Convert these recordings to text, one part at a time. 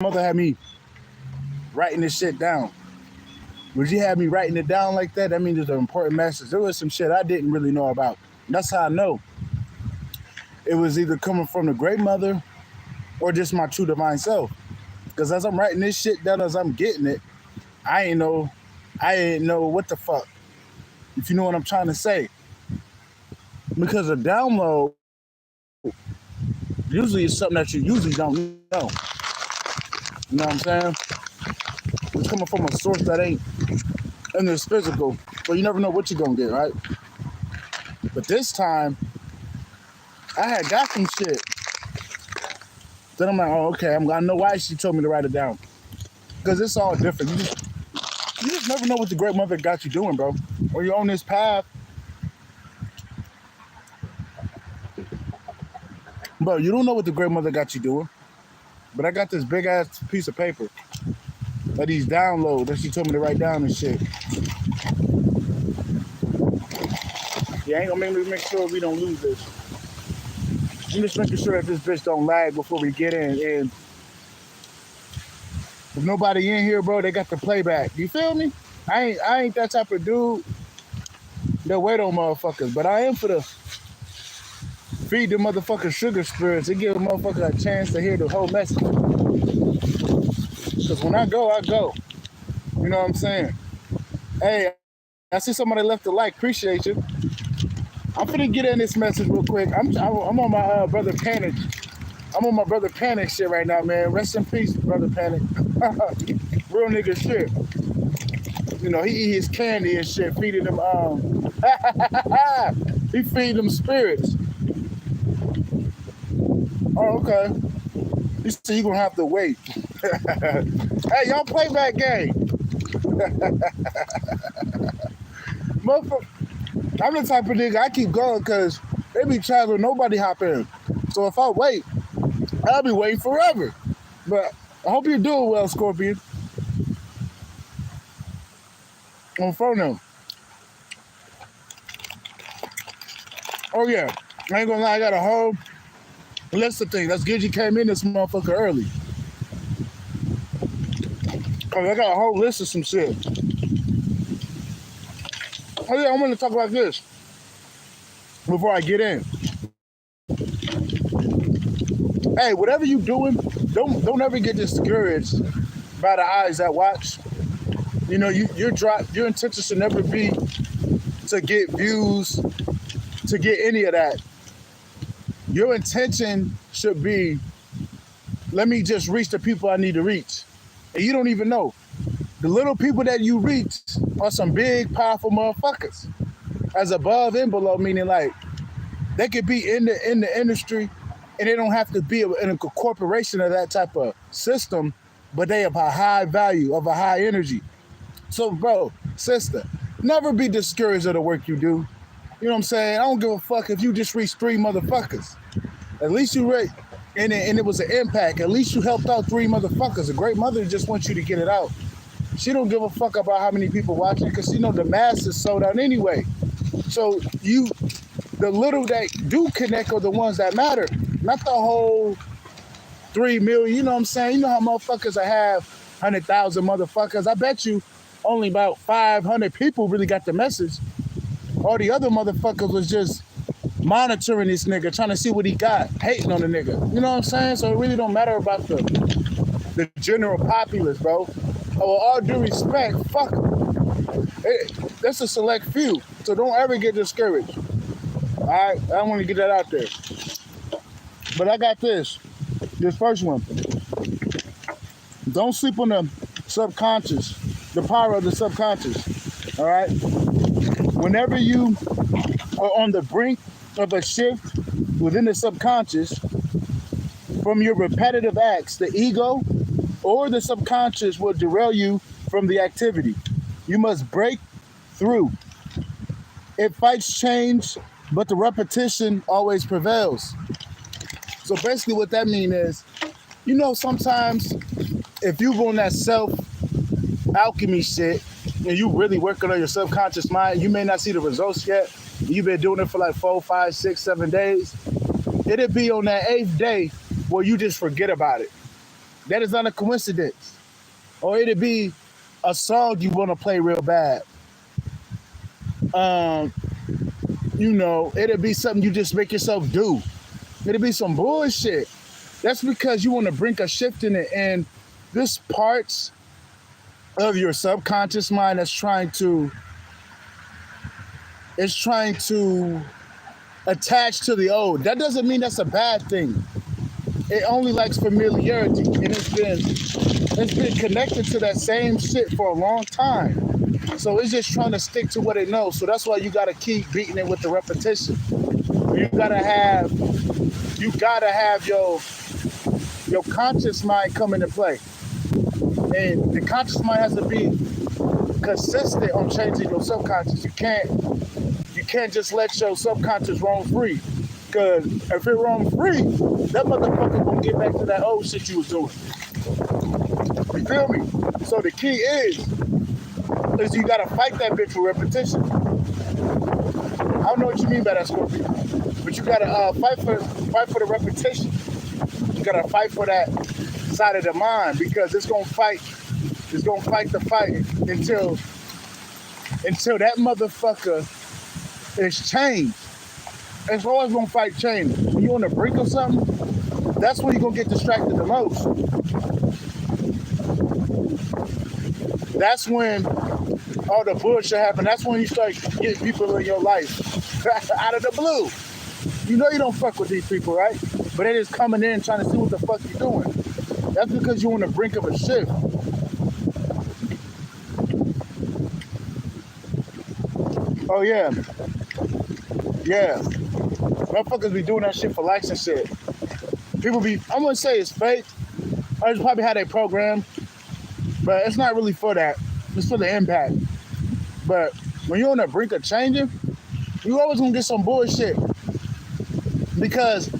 mother had me writing this shit down. When she had me writing it down like that, that means there's an important message. There was some shit I didn't really know about. And that's how I know it was either coming from the great mother or just my true divine self. Because as I'm writing this shit down, as I'm getting it, I ain't know, I ain't know what the fuck. If you know what I'm trying to say. Because a download usually is something that you usually don't know. You know what I'm saying? It's coming from a source that ain't in this physical, so you never know what you're gonna get, right? But this time, I had got some shit. Then I'm like, oh, okay, I know why she told me to write it down. Because it's all different. You just never know what the great mother got you doing, bro. When you're on this path, bro, you don't know what the great mother got you doing. But I got this big ass piece of paper that these downloads that she told me to write down and shit. Yeah, ain't gonna make sure we don't lose this. I'm just making sure that this bitch don't lag before we get in. And if nobody in here, bro, they got the playback. You feel me? I ain't that type of dude that wait on motherfuckers, but I am for the feed the motherfucking sugar spirits and give a motherfucker a chance to hear the whole message. Because when I go, I go. You know what I'm saying? Hey, I see somebody left a like. Appreciate you. I'm finna get in this message real quick. I'm on my brother Panic. I'm on my brother Panic shit right now, man. Rest in peace, brother Panic. Real nigga shit. You know, he eat his candy and shit, feeding them he feed them spirits. Oh, okay. You see, you gonna have to wait. Hey, y'all play that game. Motherfucker. I'm the type of nigga, I keep going because they be traveling, nobody hop in. So if I wait, I'll be waiting forever. But I hope you're doing well, Scorpion. On phone now. Oh yeah, I ain't gonna lie, I got a whole list of things. That's good you came in this motherfucker early. Oh, I got a whole list of some shit. Oh yeah, I'm gonna talk about this before I get in. Hey, whatever you doing, don't ever get discouraged by the eyes that watch. You know, your intention should never be to get views, to get any of that. Your intention should be, let me just reach the people I need to reach. And you don't even know. The little people that you reach are some big, powerful motherfuckers. As above and below, meaning like they could be in the industry and they don't have to be in a corporation of that type of system, but they have a high value, of a high energy. So, bro, sister, never be discouraged of the work you do. You know what I'm saying? I don't give a fuck if you just reached 3 motherfuckers. At least you read, and it was an impact. At least you helped out 3 motherfuckers. A great mother just wants you to get it out. She don't give a fuck about how many people watching because she know the mass is sold out anyway. So the little that do connect are the ones that matter, not the whole 3 million. You know what I'm saying? You know how motherfuckers I have 100,000 motherfuckers. I bet you only about 500 people really got the message. All the other motherfuckers was just monitoring this nigga, trying to see what he got, hating on the nigga. You know what I'm saying? So it really don't matter about the general populace, bro. Oh, all due respect, fuck them. That's a select few. So don't ever get discouraged. All right? I want to get that out there. But I got this first one. Don't sleep on the subconscious, the power of the subconscious. All right? Whenever you are on the brink of a shift within the subconscious from your repetitive acts, the ego or the subconscious will derail you from the activity. You must break through. It fights change, but the repetition always prevails. So basically what that means is, you know, sometimes if you go on that self-alchemy shit and you really working on your subconscious mind, you may not see the results yet. You've been doing it for like 4, 5, 6, 7 days. It'll be on that 8th day where you just forget about it. That is not a coincidence. Or it'll be a song you want to play real bad. Um, it'll be something you just make yourself do. It'll be some bullshit. That's because you want to bring a shift in it. And this parts of your subconscious mind that's trying to attach to the old. That doesn't mean that's a bad thing. It only likes familiarity. And it's been connected to that same shit for a long time. So it's just trying to stick to what it knows. So that's why you gotta keep beating it with the repetition. You gotta have your conscious mind come into play. And the conscious mind has to be consistent on changing your subconscious. You can't just let your subconscious roam free. Cause if it roam free, that motherfucker gonna get back to that old shit you was doing. You feel me? So the key is you gotta fight that bitch with repetition. I don't know what you mean by that, Scorpio, but you gotta fight for the repetition. You gotta fight for that side of the mind because it's gonna fight the fight until that motherfucker is changed. It's always gonna fight change. When you're on the brink of something, that's when you're gonna get distracted the most. That's when all the bullshit happen. That's when you start getting people in your life out of the blue. You know you don't fuck with these people, right? But they just coming in trying to see what the fuck you're doing. That's because you're on the brink of a shift. Oh yeah. Yeah. Motherfuckers be doing that shit for likes and shit. I'm gonna say it's fake. Or it's probably how they program. But it's not really for that. It's for the impact. But when you're on the brink of changing, you always gonna get some bullshit. Because,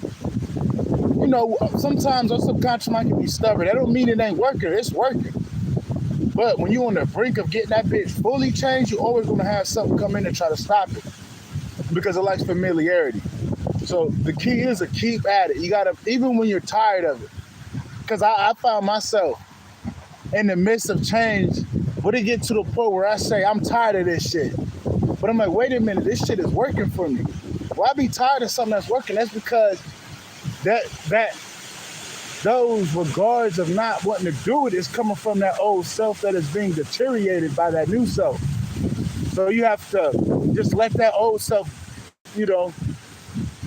sometimes our subconscious mind can be stubborn. That don't mean it ain't working. It's working. But when you're on the brink of getting that bitch fully changed, you're always gonna have something come in and try to stop it. Because it likes familiarity. So the key is to keep at it. You gotta, even when you're tired of it. Because I found myself in the midst of change, but it get to the point where I say, I'm tired of this shit. But I'm like, wait a minute, this shit is working for me. Well, I be tired of something that's working. That's because those regards of not wanting to do it is coming from that old self that is being deteriorated by that new self. So you have to just let that old self,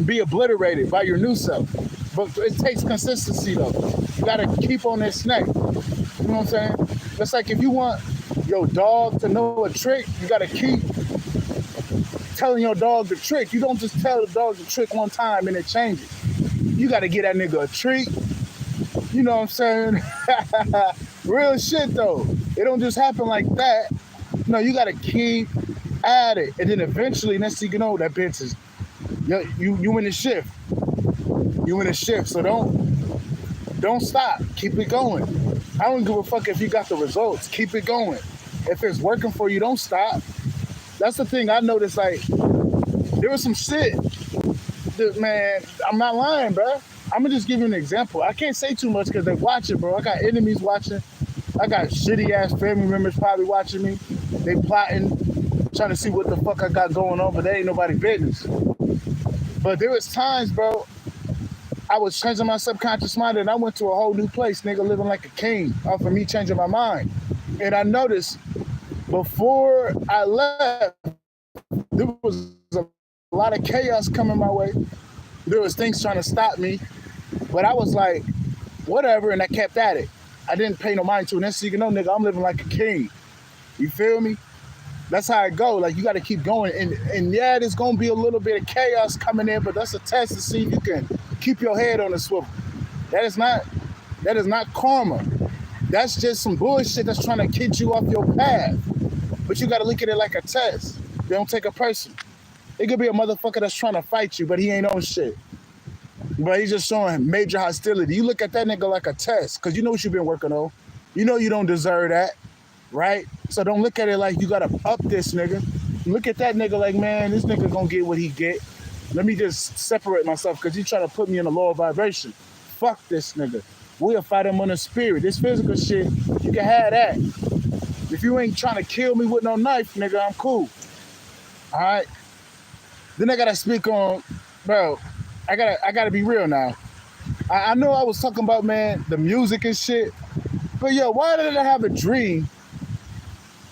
be obliterated by your new self. But it takes consistency though. You gotta keep on that snack. You know what I'm saying? It's like if you want your dog to know a trick, you gotta keep telling your dog the trick. You don't just tell the dog the trick one time and it changes. You gotta get that nigga a treat. You know what I'm saying? Real shit though. It don't just happen like that. No, you gotta keep at it. And then eventually, next thing you know, that bitch is you in the shift. You in a shift. So don't stop. Keep it going. I don't give a fuck if you got the results. Keep it going. If it's working for you, don't stop. That's the thing I noticed. Like, there was some shit that, man, I'm not lying, bro. I'm gonna just give you an example. I can't say too much because they watch it, bro. I got enemies watching. I got shitty ass family members probably watching me. They plotting, trying to see what the fuck I got going on, but they ain't nobody business. But there was times, bro, I was changing my subconscious mind and I went to a whole new place, nigga, living like a king off of me changing my mind. And I noticed before I left, there was a lot of chaos coming my way. There was things trying to stop me, but I was like, whatever, and I kept at it. I didn't pay no mind to it. And then so you know, nigga, I'm living like a king. You feel me? That's how it go. Like, you got to keep going. And yeah, there's going to be a little bit of chaos coming in, but that's a test to see if you can keep your head on the swivel. That is not karma. That's just some bullshit that's trying to get you off your path. But you got to look at it like a test. They don't take it personal. It could be a motherfucker that's trying to fight you, but he ain't on shit. But he's just showing major hostility. You look at that nigga like a test, because you know what you've been working on. You know you don't deserve that, right? So don't look at it like you got to up this nigga. Look at that nigga like, man, this nigga gonna get what he get. Let me just separate myself because he's trying to put me in a lower vibration. Fuck this nigga. We'll fight them on the spirit. This physical shit, you can have that. If you ain't trying to kill me with no knife, nigga, I'm cool. All right. Then I gotta speak on, bro. I gotta be real now. I know I was talking about, man, the music and shit, but yo, why did I have a dream?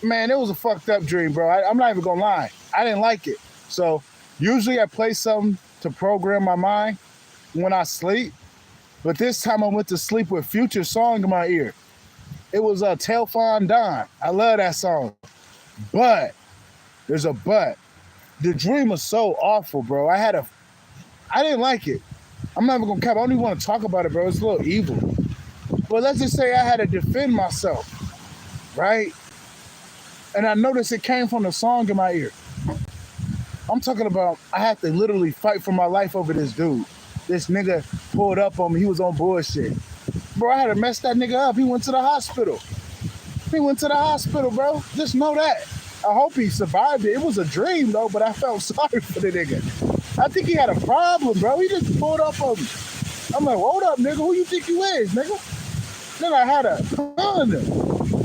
Man, it was a fucked up dream, bro. I'm not even gonna lie. I didn't like it. So usually I play something to program my mind when I sleep, but this time I went to sleep with Future song in my ear. It was a Telfon Don. I love that song. But there's a but. The dream was so awful, bro. I didn't like it. I'm not even gonna cap. I don't even want to talk about it, bro. It's a little evil. But let's just say I had to defend myself, right? And I noticed it came from the song in my ear. I'm talking about I had to literally fight for my life over this dude. This nigga pulled up on me. He was on bullshit. Bro, I had to mess that nigga up. He went to the hospital. He went to the hospital, bro. Just know that. I hope he survived it. It was a dream, though, but I felt sorry for the nigga. I think he had a problem, bro. He just pulled up on me. I'm like, hold up, nigga. Who you think you is, nigga? Then I had a gun.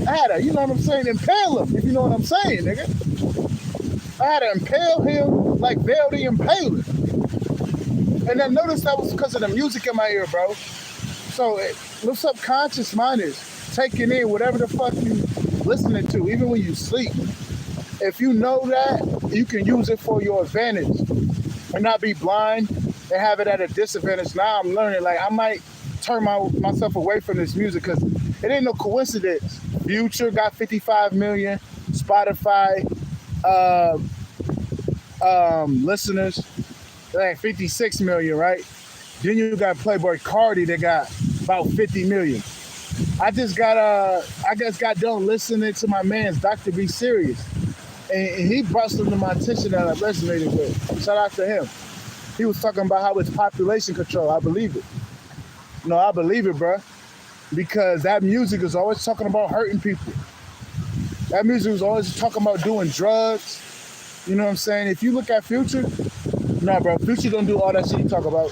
I had a, you know what I'm saying, impale him, if you know what I'm saying, nigga. I had to impale him like Veil the Impaler. And then notice that was because of the music in my ear, bro. So the subconscious mind is taking in whatever the fuck you listening to, even when you sleep. If you know that, you can use it for your advantage and not be blind and have it at a disadvantage. Now I'm learning, like I might turn myself away from this music because it ain't no coincidence. Future got 55 million, Spotify listeners, like 56 million, right? Then you got Playboy Cardi that got about 50 million. I just got done listening to my man's Dr. Be Serious. And he brought something to my attention that I resonated with. Shout out to him. He was talking about how it's population control. I believe it. No, I believe it, bro. Because that music is always talking about hurting people. That music is always talking about doing drugs. You know what I'm saying? If you look at Future, nah, bro, Future don't do all that shit you talk about.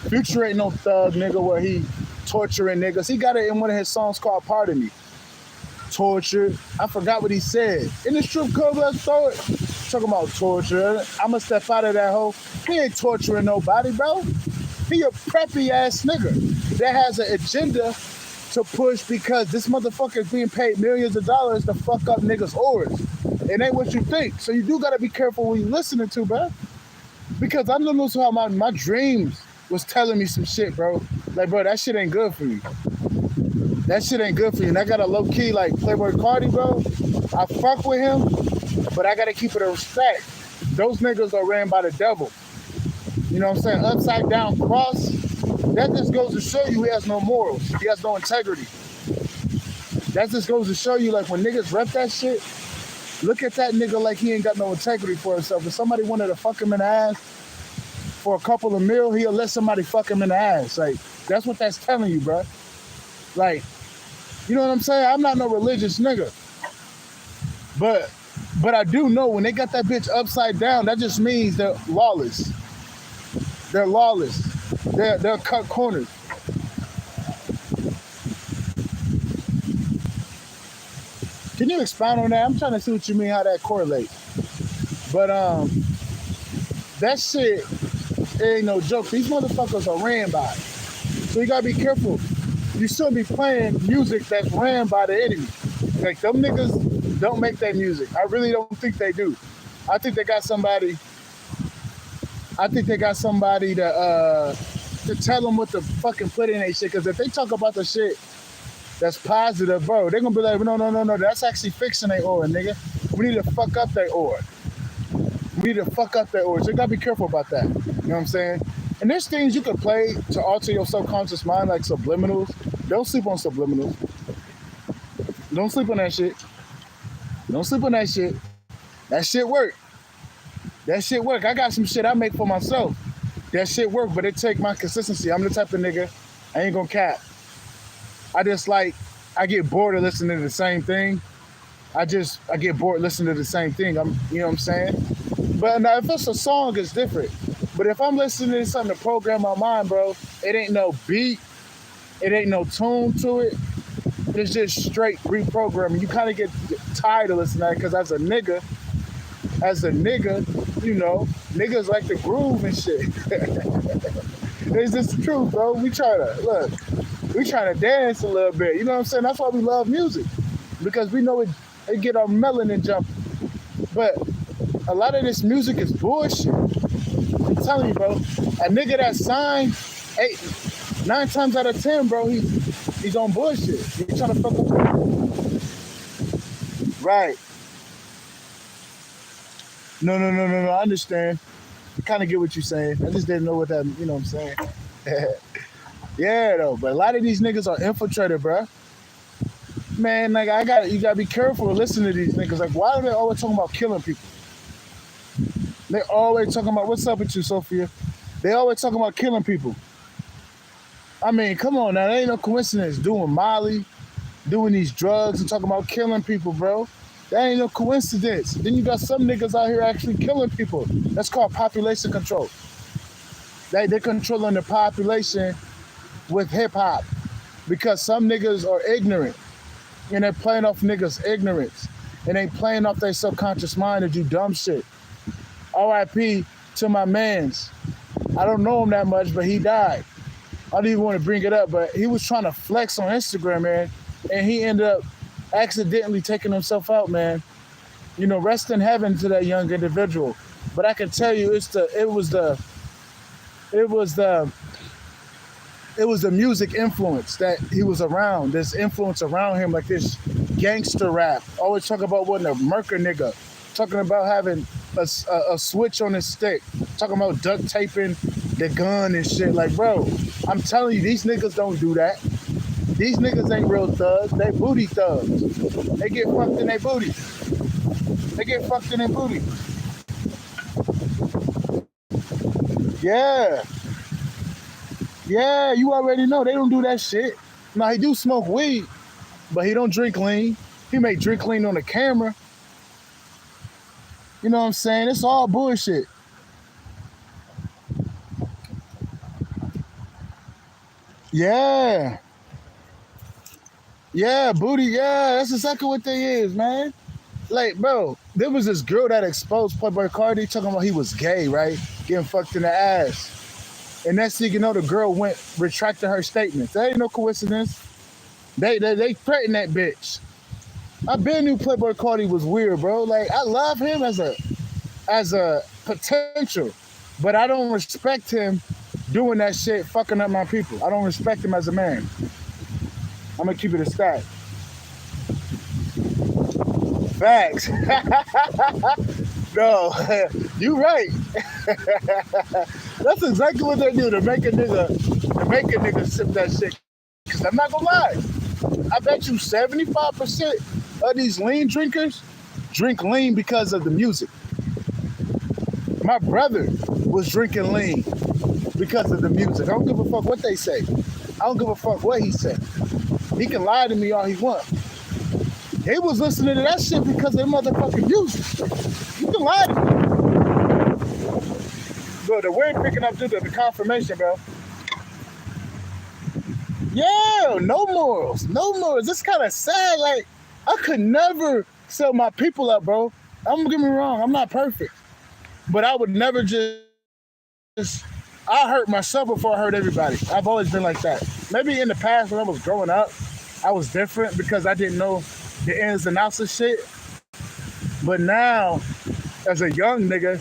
Future ain't no thug nigga where he torturing niggas. He got it in one of his songs called Pardon Me. Torture. I forgot what he said. In the strip club, let's throw it. Talking about torture. I'ma step out of that hole. He ain't torturing nobody, bro. He a preppy ass nigga that has an agenda to push because this motherfucker is being paid millions of dollars to fuck up niggas' oars. It ain't what you think. So you do gotta be careful when you listening to, bro. Because I know how my dreams was telling me some shit, bro. Like, bro, that shit ain't good for you. That shit ain't good for you. And I got a low key like Playboy Cardi, bro. I fuck with him, but I gotta keep it a respect. Those niggas are ran by the devil. You know what I'm saying? Upside down cross. That just goes to show you he has no morals. He has no integrity. That just goes to show you, like, when niggas rep that shit, look at that nigga like he ain't got no integrity for himself. If somebody wanted to fuck him in the ass for a couple of mil, he'll let somebody fuck him in the ass. Like, that's what that's telling you, bro. Like, you know what I'm saying? I'm not no religious nigga. But I do know when they got that bitch upside down, that just means they're lawless. They're lawless. They'll cut corners. Can you expound on that? I'm trying to see what you mean, how that correlates. But that shit ain't no joke. These motherfuckers are ran by. So you gotta be careful. You shouldn't be playing music that's ran by the enemy. Like, them niggas don't make that music. I really don't think they do. I think they got somebody to tell them what to fucking put in their shit. Because if they talk about the shit that's positive, bro, they're gonna be like, no, that's actually fixing their ore, nigga. We need to fuck up their ore. We need to fuck up their ore. So you gotta be careful about that. You know what I'm saying? And there's things you can play to alter your subconscious mind, like subliminals. Don't sleep on subliminals. Don't sleep on that shit. Don't sleep on that shit. That shit work. That shit work. I got some shit I make for myself. That shit work, but it take my consistency. I'm the type of nigga, I ain't gonna cap. I get bored of listening to the same thing. I get bored listening to the same thing. You know what I'm saying? But now if it's a song, it's different. But if I'm listening to something to program my mind, bro, it ain't no beat. It ain't no tune to it. It's just straight reprogramming. You kind of get tired of listening to that because as a nigga, niggas like to groove and shit. It's just the truth, bro. We try to dance a little bit. You know what I'm saying? That's why we love music because we know it get our melanin jumping. But a lot of this music is bullshit. I'm telling you, bro. A nigga that signed 9 times out of 10, bro, he's on bullshit. He's trying to fuck up. Right. No. I understand. I kind of get what you're saying. I just didn't know what that, you know what I'm saying? Yeah, though. But a lot of these niggas are infiltrated, bro. Man, like, you gotta be careful listening to these niggas. Like, why are they always talking about killing people? They always talking about, what's up with you, Sophia? They always talking about killing people. I mean, come on now. There ain't no coincidence doing Molly, doing these drugs and talking about killing people, bro. That ain't no coincidence. Then you got some niggas out here actually killing people. That's called population control. They're controlling the population with hip hop because some niggas are ignorant and they're playing off niggas' ignorance and they playing off their subconscious mind to do dumb shit. R.I.P. to my mans. I don't know him that much, but he died. I don't even want to bring it up, but he was trying to flex on Instagram, man, and he ended up accidentally taking himself out, man. Rest in heaven to that young individual. But I can tell you, it was the music influence that he was around. This influence around him, like this gangster rap. Always talk about wanting a murker nigga. Talking about having a switch on his stick. Talking about duct taping the gun and shit. Like, bro, I'm telling you, these niggas don't do that. These niggas ain't real thugs. They booty thugs. They get fucked in their booty. Yeah. Yeah, you already know. They don't do that shit. Now, he do smoke weed, but he don't drink lean. He may drink lean on the camera. You know what I'm saying? It's all bullshit. Yeah. Yeah, booty. Yeah, that's exactly what they is, man. Like, bro, there was this girl that exposed Playboi Carti talking about he was gay, right? Getting fucked in the ass. And next thing you know, the girl retracted her statements. That ain't no coincidence. They threatened that bitch. I been knew Playboi Carti was weird, bro. Like, I love him as a potential, but I don't respect him doing that shit, fucking up my people. I don't respect him as a man. I'm gonna keep it a stack. Facts. No, you right. That's exactly what they do to make a nigga sip that shit. Cause I'm not gonna lie. I bet you 75% of these lean drinkers drink lean because of the music. My brother was drinking lean because of the music. I don't give a fuck what they say. I don't give a fuck what he said. He can lie to me all he wants. He was listening to that shit because of the motherfucking music. You can lie to me. Bro, the word picking up due to the confirmation, bro. Yeah, no morals. It's kind of sad. Like, I could never sell my people up, bro. Don't get me wrong. I'm not perfect. But I would never I hurt myself before I hurt everybody. I've always been like that. Maybe in the past when I was growing up, I was different because I didn't know the ins and outs of shit. But now, as a young nigga,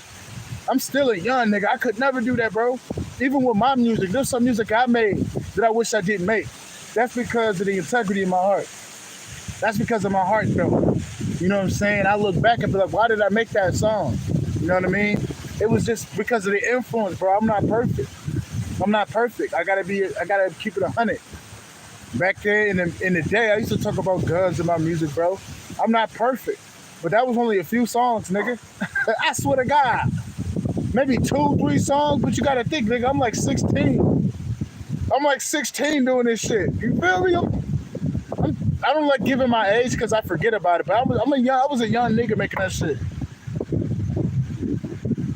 I'm still a young nigga. I could never do that, bro. Even with my music, there's some music I made that I wish I didn't make. That's because of the integrity in my heart. That's because of my heart, though. You know what I'm saying? I look back and be like, why did I make that song? You know what I mean? It was just because of the influence, bro. I'm not perfect. I gotta keep it 100. Back there in the day, I used to talk about guns in my music, bro. I'm not perfect. But that was only a few songs, nigga. I swear to God. Maybe 2, 3 songs, but you gotta think, nigga, I'm like 16. I'm like 16 doing this shit. You feel me? I don't like giving my age because I forget about it, but I was a young nigga making that shit.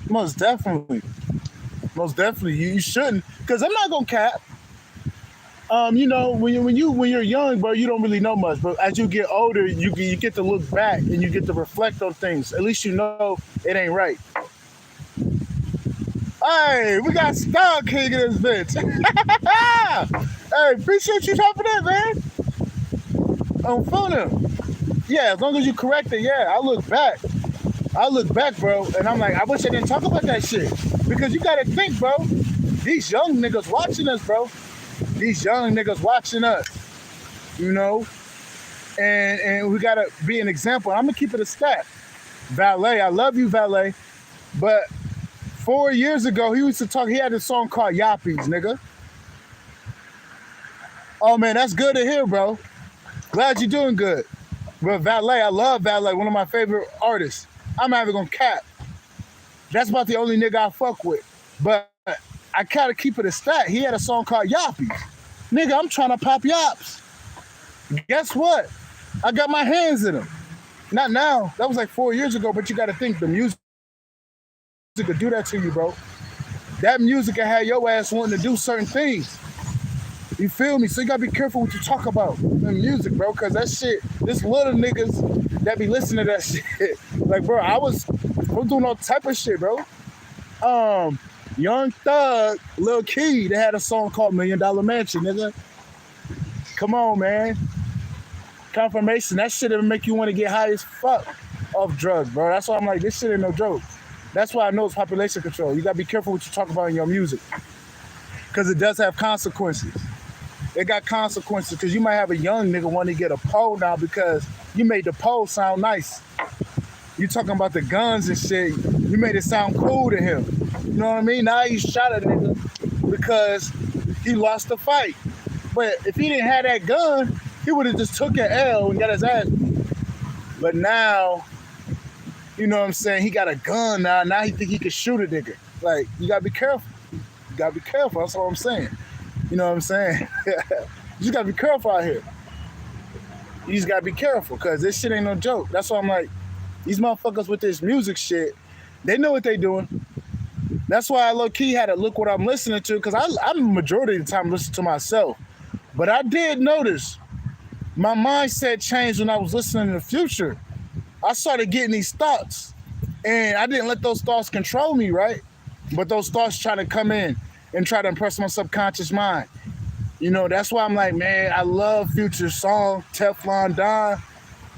Most definitely. You shouldn't, because I'm not gonna cap. when you're young, bro, you don't really know much. But as you get older, you get to look back and you get to reflect on things. At least you know it ain't right. Hey, we got Star King in this bitch. Hey, appreciate you dropping in, man. On phone. Yeah, as long as you correct it, yeah, I look back. I look back, bro, and I'm like, I wish I didn't talk about that shit. Because you gotta think, bro. These young niggas watching us, bro. These young niggas watching us, you know? And we gotta be an example. I'm gonna keep it a stat. Valet, I love you, Valet. But 4 years ago, he used to talk, he had a song called Yappies, nigga. Oh man, that's good to hear, bro. Glad you're doing good. But Valet, I love Valet, one of my favorite artists. I'm not even gonna cap. That's about the only nigga I fuck with. But I gotta keep it a stat. He had a song called Yappies. Nigga, I'm trying to pop yaps. Guess what? I got my hands in them. Not now. That was like 4 years ago, but you gotta think the music could do that to you, bro. That music can have your ass wanting to do certain things. You feel me? So you gotta be careful what you talk about in music, bro, because that shit, this little niggas that be listening to that shit. Like, bro, I was doing all type of shit, bro. Young Thug, Lil Key, they had a song called $1 Million Mansion, nigga. Come on, man. Confirmation, that shit will make you want to get high as fuck off drugs, bro. That's why I'm like, this shit ain't no joke. That's why I know it's population control. You gotta be careful what you talk about in your music. Because it does have consequences. It got consequences because you might have a young nigga want to get a pole now because you made the pole sound nice. You talking about the guns and shit. You made it sound cool to him. You know what I mean? Now he shot a nigga because he lost the fight. But if he didn't have that gun, he would have just took an L and got his ass beat. But now, you know what I'm saying? He got a gun now. Now he think he can shoot a nigga. Like, you gotta be careful. You gotta be careful. That's all I'm saying. You know what I'm saying? You just gotta be careful out here. You just gotta be careful because this shit ain't no joke. That's why I'm like, these motherfuckers with this music shit, they know what they doing. That's why I low-key had to look what I'm listening to because I'm majority of the time listening to myself. But I did notice my mindset changed when I was listening to the Future. I started getting these thoughts and I didn't let those thoughts control me, right? But those thoughts try to come in and try to impress my subconscious mind. You know, that's why I'm like, man, I love Future's song, Teflon Don,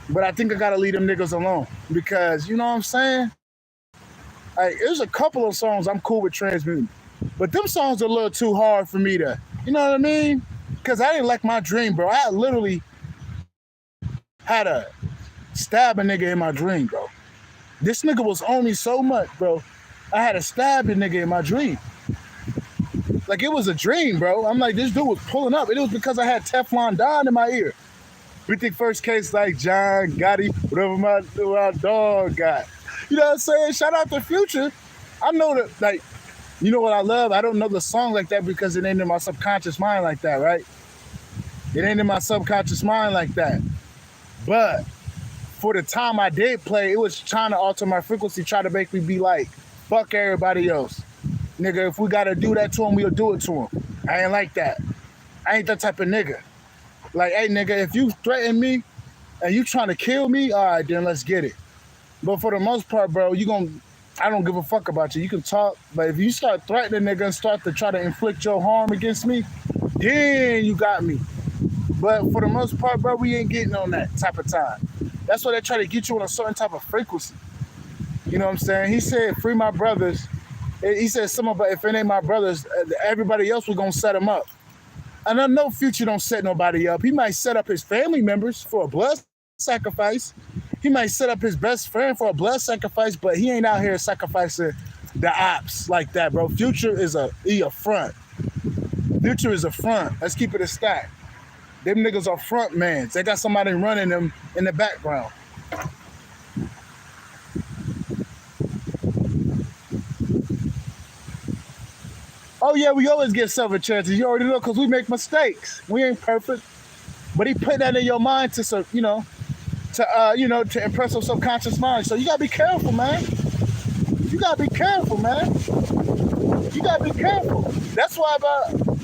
but I think I gotta leave them niggas alone because, you know what I'm saying? Like, there's a couple of songs I'm cool with transmuting, but them songs are a little too hard for me to, you know what I mean? Because I didn't like my dream, bro. I literally had to stab a nigga in my dream, bro. This nigga was on me so much, bro. I had to stab a nigga in my dream. Like, it was a dream, bro. I'm like, this dude was pulling up. And it was because I had Teflon Don in my ear. We think first case like John Gotti, whatever my dog got. You know what I'm saying? Shout out to Future. I know that, like, you know what I love? I don't know the song like that because it ain't in my subconscious mind like that, right? It ain't in my subconscious mind like that. But for the time I did play, it was trying to alter my frequency, try to make me be like, fuck everybody else. Nigga, if we gotta do that to him, we'll do it to him. I ain't like that. I ain't that type of nigga. Like, hey, nigga, if you threaten me and you trying to kill me, all right, then let's get it. But for the most part, bro, I don't give a fuck about you. You can talk, but if you start threatening nigga and start to try to inflict your harm against me, then you got me. But for the most part, bro, we ain't getting on that type of time. That's why they try to get you on a certain type of frequency. You know what I'm saying? He said, free my brothers. He said, if it ain't my brothers, everybody else was going to set them up. And I know Future don't set nobody up. He might set up his family members for a blood sacrifice. He might set up his best friend for a blood sacrifice, but he ain't out here sacrificing the ops like that, bro. Future is a front. Future is a front. Let's keep it a stack. Them niggas are front mans. They got somebody running them in the background. Oh yeah, we always get second chances. You already know because we make mistakes. We ain't perfect. But he put that in your mind to to impress your subconscious mind. So you gotta be careful, man. You gotta be careful, man. You gotta be careful. That's why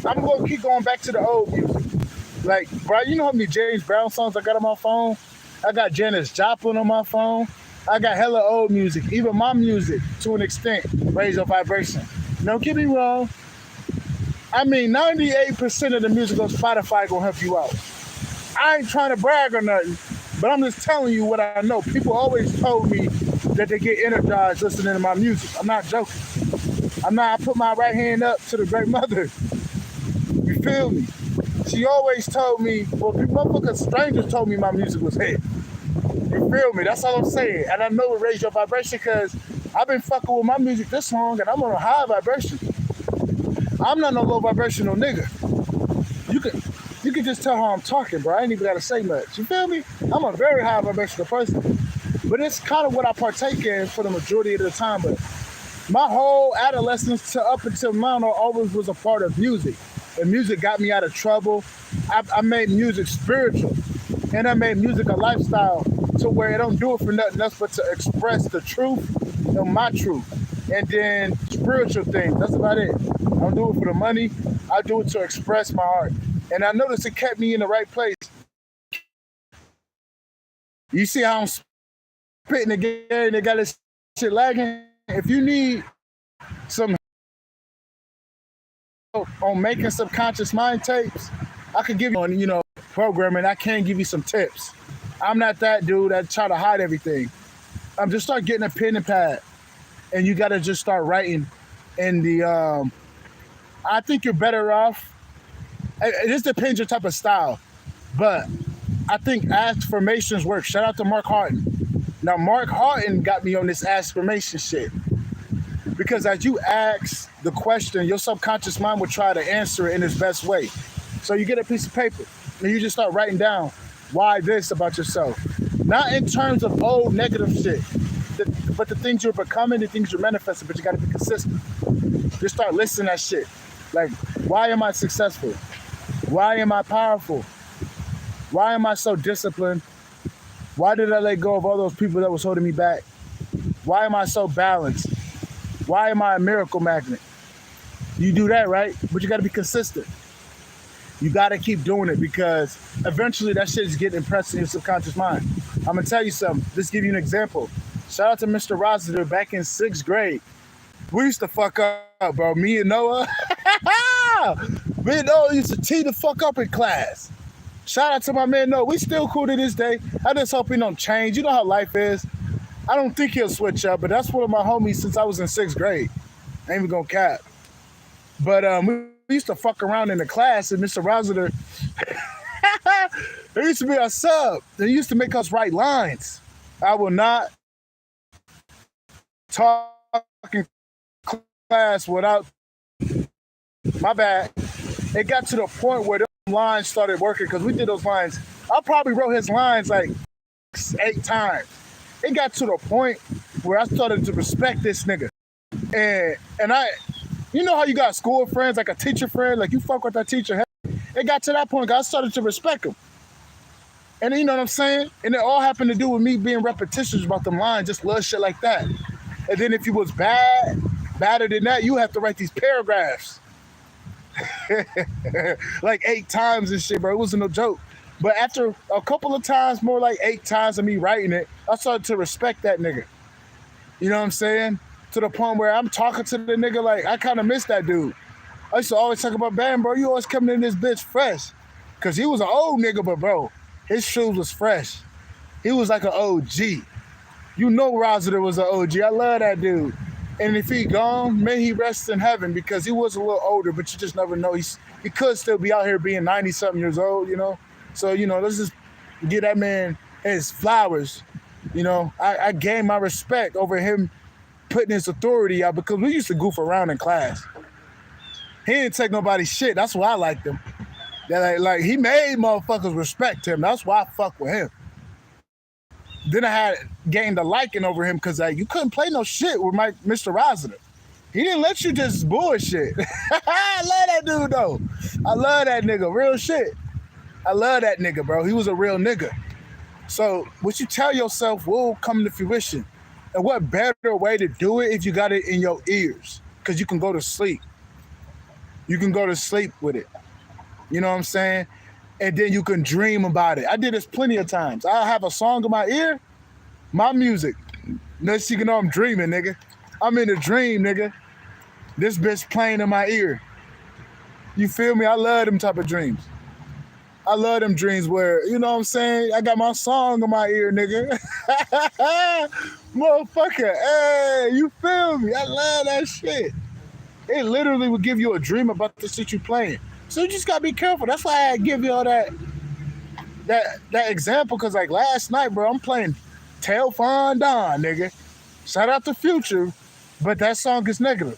I'm gonna keep going back to the old music. Like, bro, you know how many James Brown songs I got on my phone? I got Janis Joplin on my phone. I got hella old music, even my music to an extent, raise your vibration. Don't get me wrong. I mean, 98% of the music on Spotify gonna help you out. I ain't trying to brag or nothing, but I'm just telling you what I know. People always told me that they get energized listening to my music. I'm not joking. I put my right hand up to the great mother. You feel me? She always told me, well, motherfuckers, strangers told me my music was hit. You feel me? That's all I'm saying. And I know it raised your vibration because I've been fucking with my music this long and I'm on a high vibration. I'm not no low vibrational nigga. You can just tell how I'm talking, bro. I ain't even gotta say much. You feel me? I'm a very high vibrational person. But it's kind of what I partake in for the majority of the time. But my whole adolescence to up until now always was a part of music. And music got me out of trouble. I made music spiritual. And I made music a lifestyle to where I don't do it for nothing else but to express the truth and my truth. And then spiritual things. That's about it. I don't do it for the money. I do it to express my art. And I noticed it kept me in the right place. You see how I'm spitting again and they got this shit lagging? If you need some help on making subconscious mind tapes, I could give you programming. I can give you some tips. I'm not that dude that try to hide everything. I'm just start getting a pen and pad. And you got to just start writing in the, I think you're better off. It just depends your type of style. But I think affirmations work. Shout out to Mark Harton. Now, Mark Harton got me on this affirmation shit. Because as you ask the question, your subconscious mind will try to answer it in its best way. So you get a piece of paper and you just start writing down why this about yourself. Not in terms of old negative shit, but the things you're becoming, the things you're manifesting, but you gotta be consistent. Just start listing that shit. Like, why am I successful? Why am I powerful? Why am I so disciplined? Why did I let go of all those people that was holding me back? Why am I so balanced? Why am I a miracle magnet? You do that, right? But you gotta be consistent. You gotta keep doing it because eventually that shit is getting impressed in your subconscious mind. I'm gonna tell you something. Just give you an example. Shout out to Mr. Rossiter back in 6th grade. We used to fuck up, bro. Me and Noah. Me and Noah used to tee the fuck up in class. Shout out to my man Noah. We still cool to this day. I just hope he don't change. You know how life is. I don't think he'll switch up, but that's one of my homies since I was in 6th grade. I ain't even gonna cap. But we used to fuck around in the class, and Mr. Rossiter, there used to be a sub. They used to make us write lines. I will not talk in class without, my bad. It got to the point where those lines started working because we did those lines. I probably wrote his lines like 8 times. It got to the point where I started to respect this nigga. And I, you know how you got school friends, like a teacher friend, like you fuck with that teacher. It got to that point, I started to respect him. And you know what I'm saying? And it all happened to do with me being repetitious about them lines, just little shit like that. And then if you was badder than that, you have to write these paragraphs. Like 8 times and shit, bro. It wasn't no joke. But after a couple of times, more like 8 times of me writing it, I started to respect that nigga. You know what I'm saying? To the point where I'm talking to the nigga like, I kind of miss that dude. I used to always talk about, man, bro, you always coming in this bitch fresh. Because he was an old nigga, but bro, his shoes was fresh. He was like an OG. You know Rossiter was an OG. I love that dude. And if he gone, may he rest in heaven because he was a little older, but you just never know. He could still be out here being 90-something years old, you know? So, you know, let's just give that man his flowers. You know, I gained my respect over him putting his authority out because we used to goof around in class. He didn't take nobody's shit. That's why I liked him. That like he made motherfuckers respect him. That's why I fuck with him. Then I had gained a liking over him because you couldn't play no shit with Mr. Rossiter. He didn't let you just bullshit. I love that dude though. I love that nigga. Real shit. I love that nigga, bro. He was a real nigga. So what you tell yourself will come to fruition. And what better way to do it if you got it in your ears? Because you can go to sleep. You can go to sleep with it. You know what I'm saying? and then you can dream about it. I did this plenty of times. I have a song in my ear, my music. Next thing you know, I'm dreaming, nigga. I'm in a dream, nigga. This bitch playing in my ear. You feel me? I love them type of dreams. I love them dreams where, you know what I'm saying? I got my song in my ear, nigga. Motherfucker, hey, you feel me? I love that shit. It literally will give you a dream about the shit you playing. So you just gotta be careful. That's why I give you all that example, because like last night, bro, I'm playing Tell Fon Don, nigga. Shout out to Future, but that song is negative.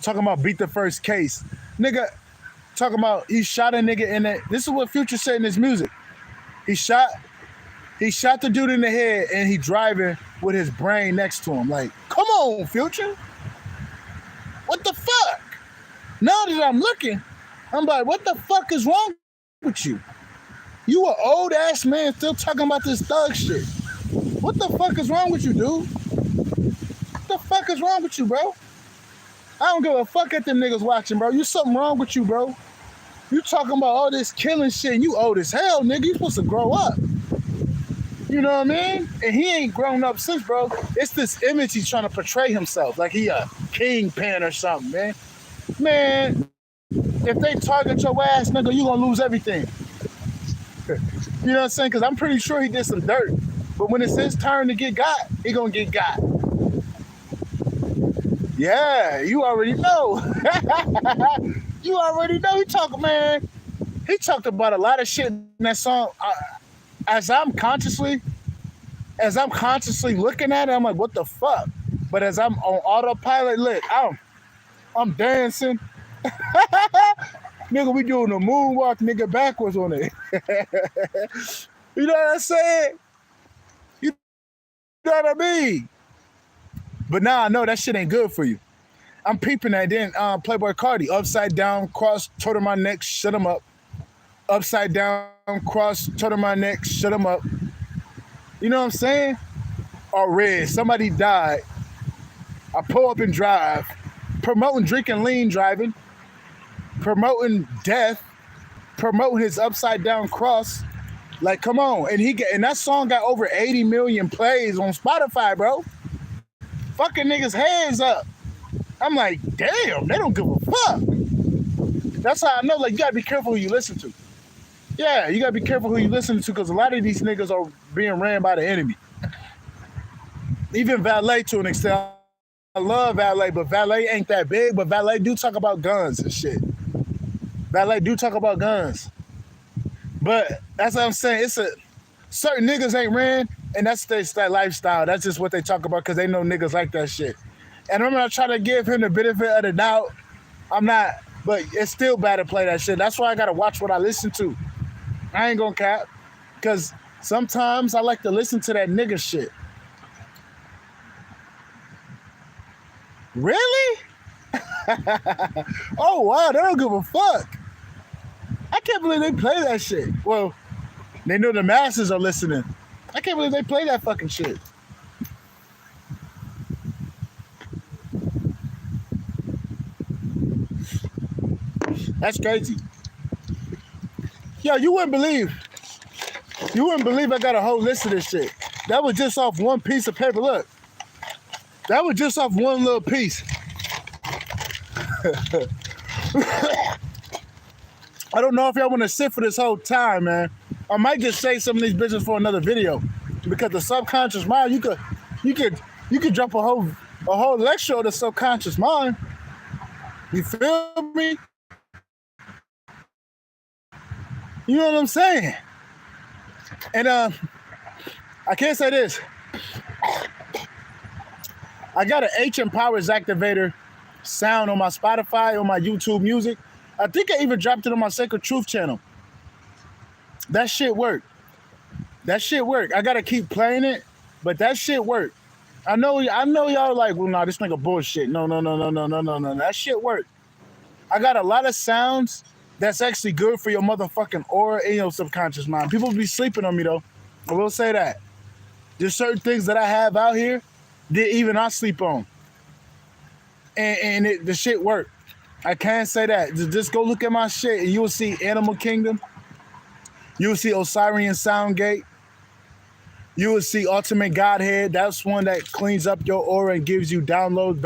Talking about beat the first case. Nigga, talking about he shot a nigga in the. This is what Future said in his music. He shot the dude in the head and he driving with his brain next to him. Like, come on, Future. What the fuck? Now that I'm looking, I'm like, what the fuck is wrong with you? You an old ass man still talking about this thug shit. What the fuck is wrong with you, dude? What the fuck is wrong with you, bro? I don't give a fuck at them niggas watching, bro. You something wrong with you, bro. You talking about all this killing shit and you old as hell, nigga. You supposed to grow up. You know what I mean? And he ain't grown up since, bro. It's this image he's trying to portray himself. Like he a kingpin or something, man. Man, if they target your ass, nigga, you gonna lose everything. You know what I'm saying? Because I'm pretty sure he did some dirt. But when it's his turn to get got, he gonna get got. Yeah, you already know. You already know. He talked about a lot of shit in that song. As I'm consciously looking at it, I'm like, what the fuck? But as I'm on autopilot, look, I'm dancing. Nigga, we doing a moonwalk, nigga, backwards on it. You know what I'm saying? You know what I mean? But now I know that shit ain't good for you. I'm peeping that. Then Playboy Cardi, upside down, cross, total my neck, shut him up. Upside down, cross, total my neck, shut him up. You know what I'm saying? Or red, somebody died. I pull up and drive, promoting drinking lean driving, promoting death, promoting his upside down cross. Like, come on. And that song got over 80 million plays on Spotify, bro. Fucking niggas' heads up. I'm like, damn, they don't give a fuck. That's how I know, like, you gotta be careful who you listen to. Yeah, you gotta be careful who you listen to, because a lot of these niggas are being ran by the enemy. Even Valet to an extent. I love Valet, but Valet ain't that big, but Valet do talk about guns and shit. Valet do talk about guns. But that's what I'm saying. It's certain niggas ain't ran, and that's their lifestyle. That's just what they talk about because they know niggas like that shit. And I'm not trying to give him the benefit of the doubt. I'm not, but it's still bad to play that shit. That's why I gotta watch what I listen to. I ain't gonna cap, because sometimes I like to listen to that nigga shit. Really? Oh wow, they don't give a fuck. I can't believe they play that shit. Well, they know the masses are listening. I can't believe they play that fucking shit. That's crazy. Yo, you wouldn't believe I got a whole list of this shit. That was just off one piece of paper. Look. That was just off one little piece. I don't know if y'all want to sit for this whole time, man. I might just say some of these bitches for another video, because the subconscious mind, you could drop a whole lecture on the subconscious mind. You feel me? You know what I'm saying? And I can't say this. I got an HM Powers activator sound on my Spotify, on my YouTube Music. I think I even dropped it on my Sacred Truth channel. That shit worked. I gotta keep playing it, but that shit worked. I know y'all like, well, nah, this nigga bullshit. No. That shit worked. I got a lot of sounds that's actually good for your motherfucking aura and your subconscious mind. People be sleeping on me though. I will say that. There's certain things that I have out here that even I sleep on. The shit worked. I can't say that. Just go look at my shit and you'll see Animal Kingdom. You will see Osirian Soundgate. You will see Ultimate Godhead. That's one that cleans up your aura and gives you downloads,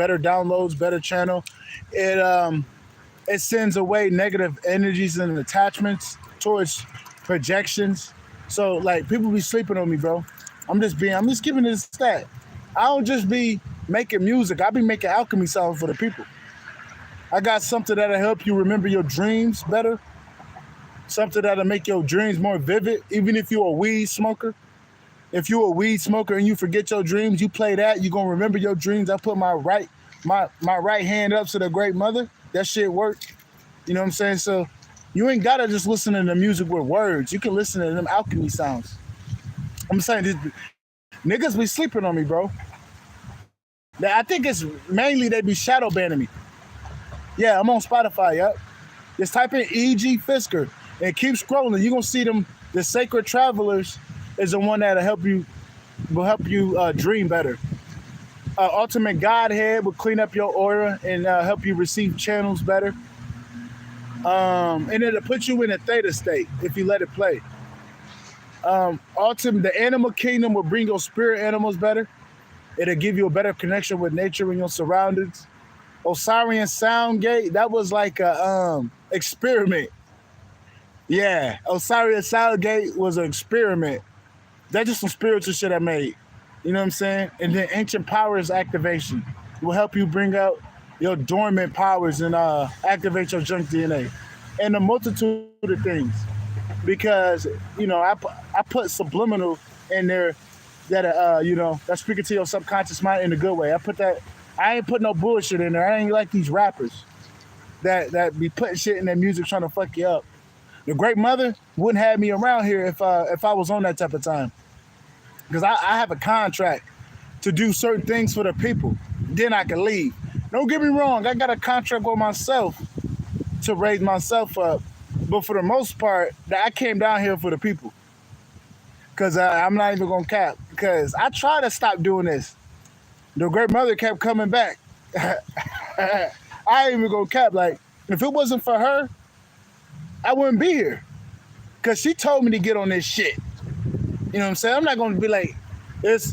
better channel. It sends away negative energies and attachments towards projections. So like people be sleeping on me, bro. I'm just giving it a stat. I don't just be making music. I be making alchemy sounds for the people. I got something that'll help you remember your dreams better. Something that'll make your dreams more vivid. Even if you're a weed smoker. If you're a weed smoker and you forget your dreams, you play that, you're gonna remember your dreams. I put my right hand up to the great mother. That shit worked. You know what I'm saying? So you ain't gotta just listen to the music with words. You can listen to them alchemy sounds. I'm saying this, niggas be sleeping on me, bro. I think it's mainly they be shadow banning me. Yeah, I'm on Spotify, yup. Just type in E.G. Fisker and keep scrolling. You're gonna see them. The Sacred Travelers is the one that'll help you dream better. Ultimate Godhead will clean up your aura and help you receive channels better. And it'll put you in a theta state if you let it play. The Animal Kingdom will bring your spirit animals better. It'll give you a better connection with nature and your surroundings. Osirian Soundgate, that was like a experiment. Yeah, Osirian Soundgate was an experiment. That's just some spiritual shit I made. You know what I'm saying? And then Ancient Powers Activation will help you bring out your dormant powers and activate your junk DNA. And a multitude of things. Because, you know, I put subliminal in there that, you know, that's speaking to your subconscious mind in a good way. I ain't put no bullshit in there. I ain't like these rappers that be putting shit in their music trying to fuck you up. The Great Mother wouldn't have me around here if I was on that type of time. Because I have a contract to do certain things for the people. Then I can leave. Don't get me wrong. I got a contract with myself to raise myself up. But for the most part, I came down here for the people. Because I'm not even going to cap. Because I tried to stop doing this. The Great Mother kept coming back. I ain't even going to cap. Like, if it wasn't for her, I wouldn't be here. Because she told me to get on this shit. You know what I'm saying? I'm not going to be like,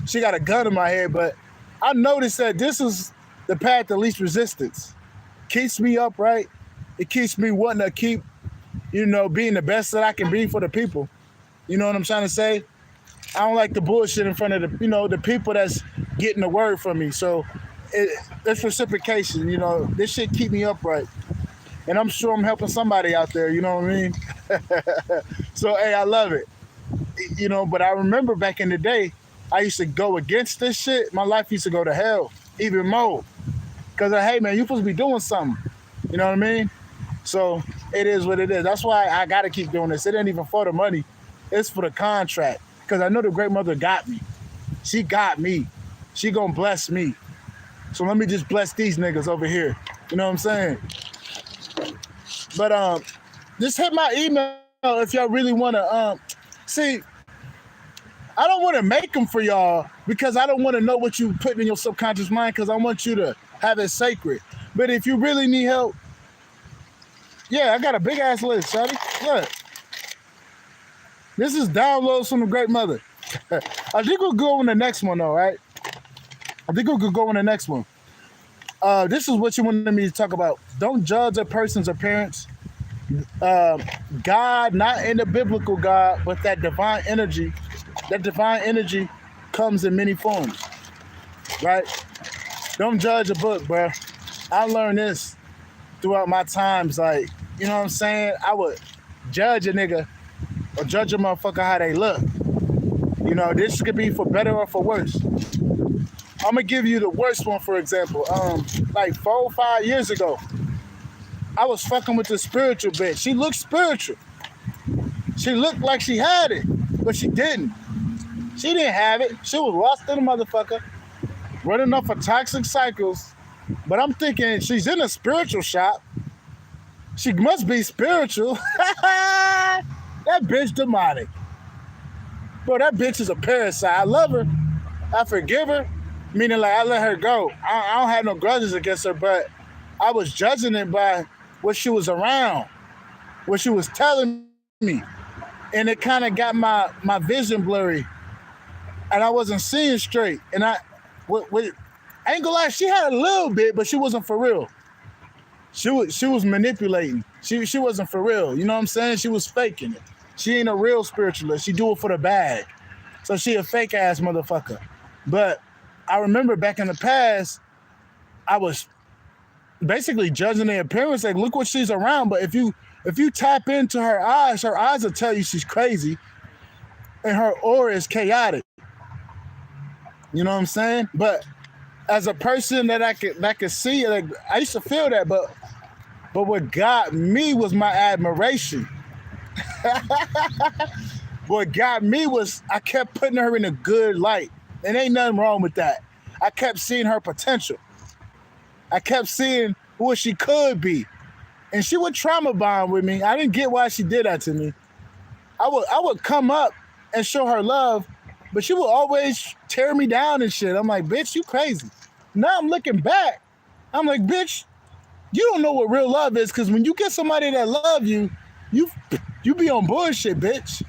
she got a gun in my head, but I noticed that this is the path to least resistance. Keeps me upright. It keeps me wanting to keep, you know, being the best that I can be for the people. You know what I'm trying to say? I don't like the bullshit in front of the people that's getting the word from me. So it's reciprocation. You know, this shit keep me upright. And I'm sure I'm helping somebody out there, you know what I mean? So, hey, I love it. You know, but I remember back in the day, I used to go against this shit. My life used to go to hell, even more. Because, hey, man, you're supposed to be doing something. You know what I mean? So it is what it is. That's why I got to keep doing this. It ain't even for the money. It's for the contract. Because I know the Great Mother got me. She got me. She gonna bless me. So let me just bless these niggas over here. You know what I'm saying? But just hit my email if y'all really want to. See, I don't want to make them for y'all because I don't want to know what you put in your subconscious mind because I want you to have it sacred. But if you really need help, yeah, I got a big ass list, Shawty. Look. This is downloads from the Great Mother. I think we'll go on the next one, though, right? I think we could go on the next one. This is what you wanted me to talk about. Don't judge a person's appearance. God, not in the biblical God, but that divine energy. That divine energy comes in many forms, right? Don't judge a book, bro. I learned this throughout my times. Like, you know what I'm saying? I would judge a nigga or judge a motherfucker how they look. You know, this could be for better or for worse. I'm gonna give you the worst one, for example. Like 4 or 5 years ago, I was fucking with this spiritual bitch. She looked spiritual. She looked like she had it, but she didn't. She didn't have it. She was lost in a motherfucker, running off of toxic cycles. But I'm thinking she's in a spiritual shop. She must be spiritual. That bitch demonic. Bro, that bitch is a parasite. I love her. I forgive her. Meaning, like, I let her go. I don't have no grudges against her, but I was judging it by what she was around, what she was telling me. and it kind of got my vision blurry, and I wasn't seeing straight. And I ain't gonna lie, she had a little bit, but she wasn't for real. She was manipulating. She wasn't for real. You know what I'm saying? She was faking it. She ain't a real spiritualist. She do it for the bag. So she a fake ass motherfucker. But I remember back in the past, I was basically judging their appearance. Like, look what she's around. But if you tap into her eyes will tell you she's crazy, and her aura is chaotic. You know what I'm saying? But as a person that I could see, like, I used to feel that, but what got me was my admiration. What got me was I kept putting her in a good light. And ain't nothing wrong with that. I kept seeing her potential. I kept seeing what she could be. And she would trauma bond with me. I didn't get why she did that to me. I would come up and show her love, but she would always tear me down and shit. I'm like, bitch, you crazy. Now I'm looking back. I'm like, bitch, you don't know what real love is, because when you get somebody that love you, you be on bullshit, bitch.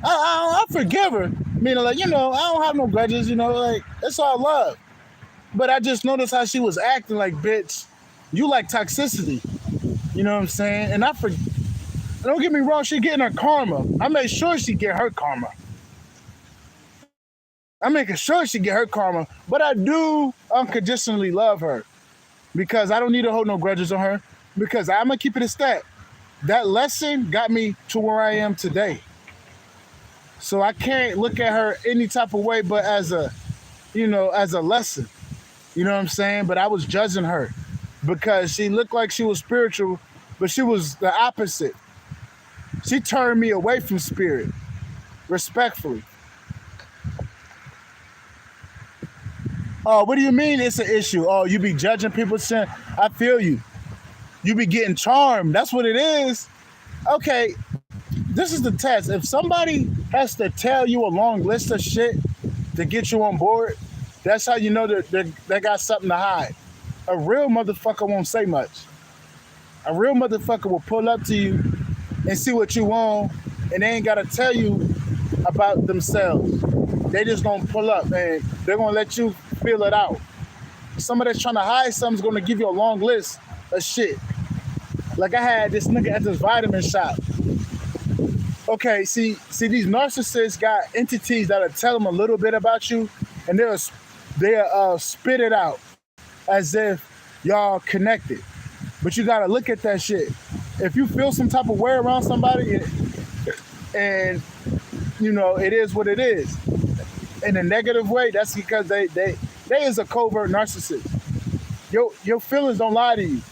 I forgive her. Meaning, like, I don't have no grudges, like, it's all love. But I just noticed how she was acting like, bitch, you like toxicity. You know what I'm saying? And don't get me wrong, she getting her karma. I made sure she get her karma. I'm making sure she get her karma. But I do unconditionally love her, because I don't need to hold no grudges on her, because I'm going to keep it a stat. That lesson got me to where I am today. So I can't look at her any type of way but as a lesson. You know what I'm saying? But I was judging her because she looked like she was spiritual, but she was the opposite. She turned me away from spirit, respectfully. Oh, what do you mean it's an issue? Oh, you be judging people saying, I feel you. You be getting charmed. That's what it is. Okay, this is the test. If somebody has to tell you a long list of shit to get you on board, that's how you know that they got something to hide. A real motherfucker won't say much. A real motherfucker will pull up to you and see what you want, and they ain't got to tell you about themselves. They just gonna pull up and they're gonna let you feel it out. Somebody that's trying to hide something's gonna give you a long list of shit. Like, I had this nigga at this vitamin shop. Okay, see, these narcissists got entities that'll tell them a little bit about you, and they'll spit it out as if y'all connected. But you gotta look at that shit. If you feel some type of way around somebody, and it is what it is. In a negative way, that's because they is a covert narcissist. Your feelings don't lie to you,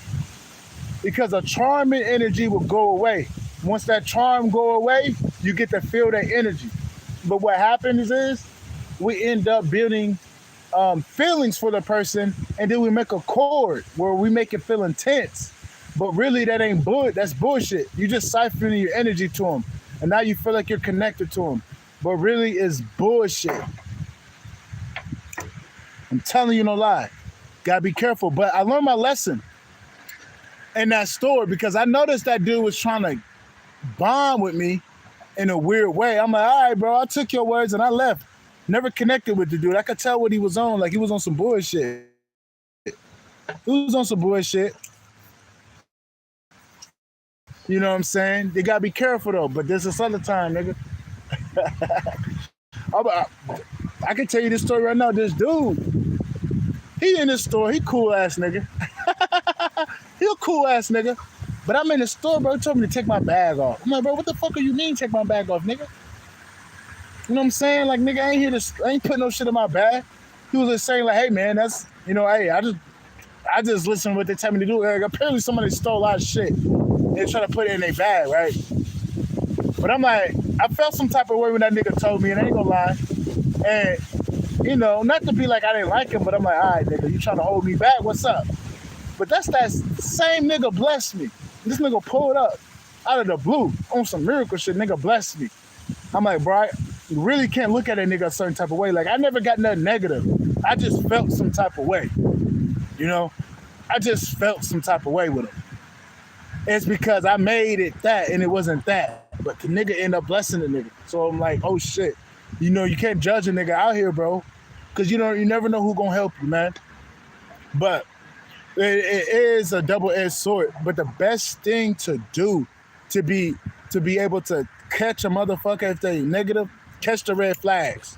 because a charming energy will go away. Once that charm go away, you get to feel that energy. But what happens is we end up building feelings for the person, and then we make a chord where we make it feel intense. But really, that ain't that's bullshit. You just siphoning your energy to them, and now you feel like you're connected to them. But really, it's bullshit. I'm telling you, no lie. Gotta be careful. But I learned my lesson in that store, because I noticed that dude was trying to bond with me in a weird way. I'm like, all right, bro, I took your words and I left. Never connected with the dude. I could tell what he was on. Like, he was on some bullshit. He was on some bullshit. You know what I'm saying? You gotta be careful though. But there's this other time, nigga. I can tell you this story right now. This dude, he in this store. He cool ass nigga. He a cool ass nigga. But I'm in the store, bro. He told me to take my bag off. I'm like, bro, what the fuck are you mean take my bag off, nigga? You know what I'm saying? Like, nigga, I ain't putting no shit in my bag. He was just saying, like, hey, man, that's, hey, I just listen to what they tell me to do. Like, apparently somebody stole a lot of shit. They're trying to put it in their bag, right? But I'm like, I felt some type of way when that nigga told me, and I ain't gonna lie. And, not to be like I didn't like him, but I'm like, all right, nigga, you trying to hold me back? What's up? But that's that same nigga blessed me. This nigga pulled up out of the blue on some miracle shit. Nigga blessed me. I'm like, bro, you really can't look at a nigga a certain type of way. Like, I never got nothing negative. I just felt some type of way. I just felt some type of way with him. It's because I made it that, and it wasn't that. but the nigga end up blessing the nigga. So I'm like, oh shit, you know, you can't judge a nigga out here, bro, because you never know who gonna help you, man. But it is a double-edged sword. But the best thing to do to be able to catch a motherfucker if they negative, catch the red flags.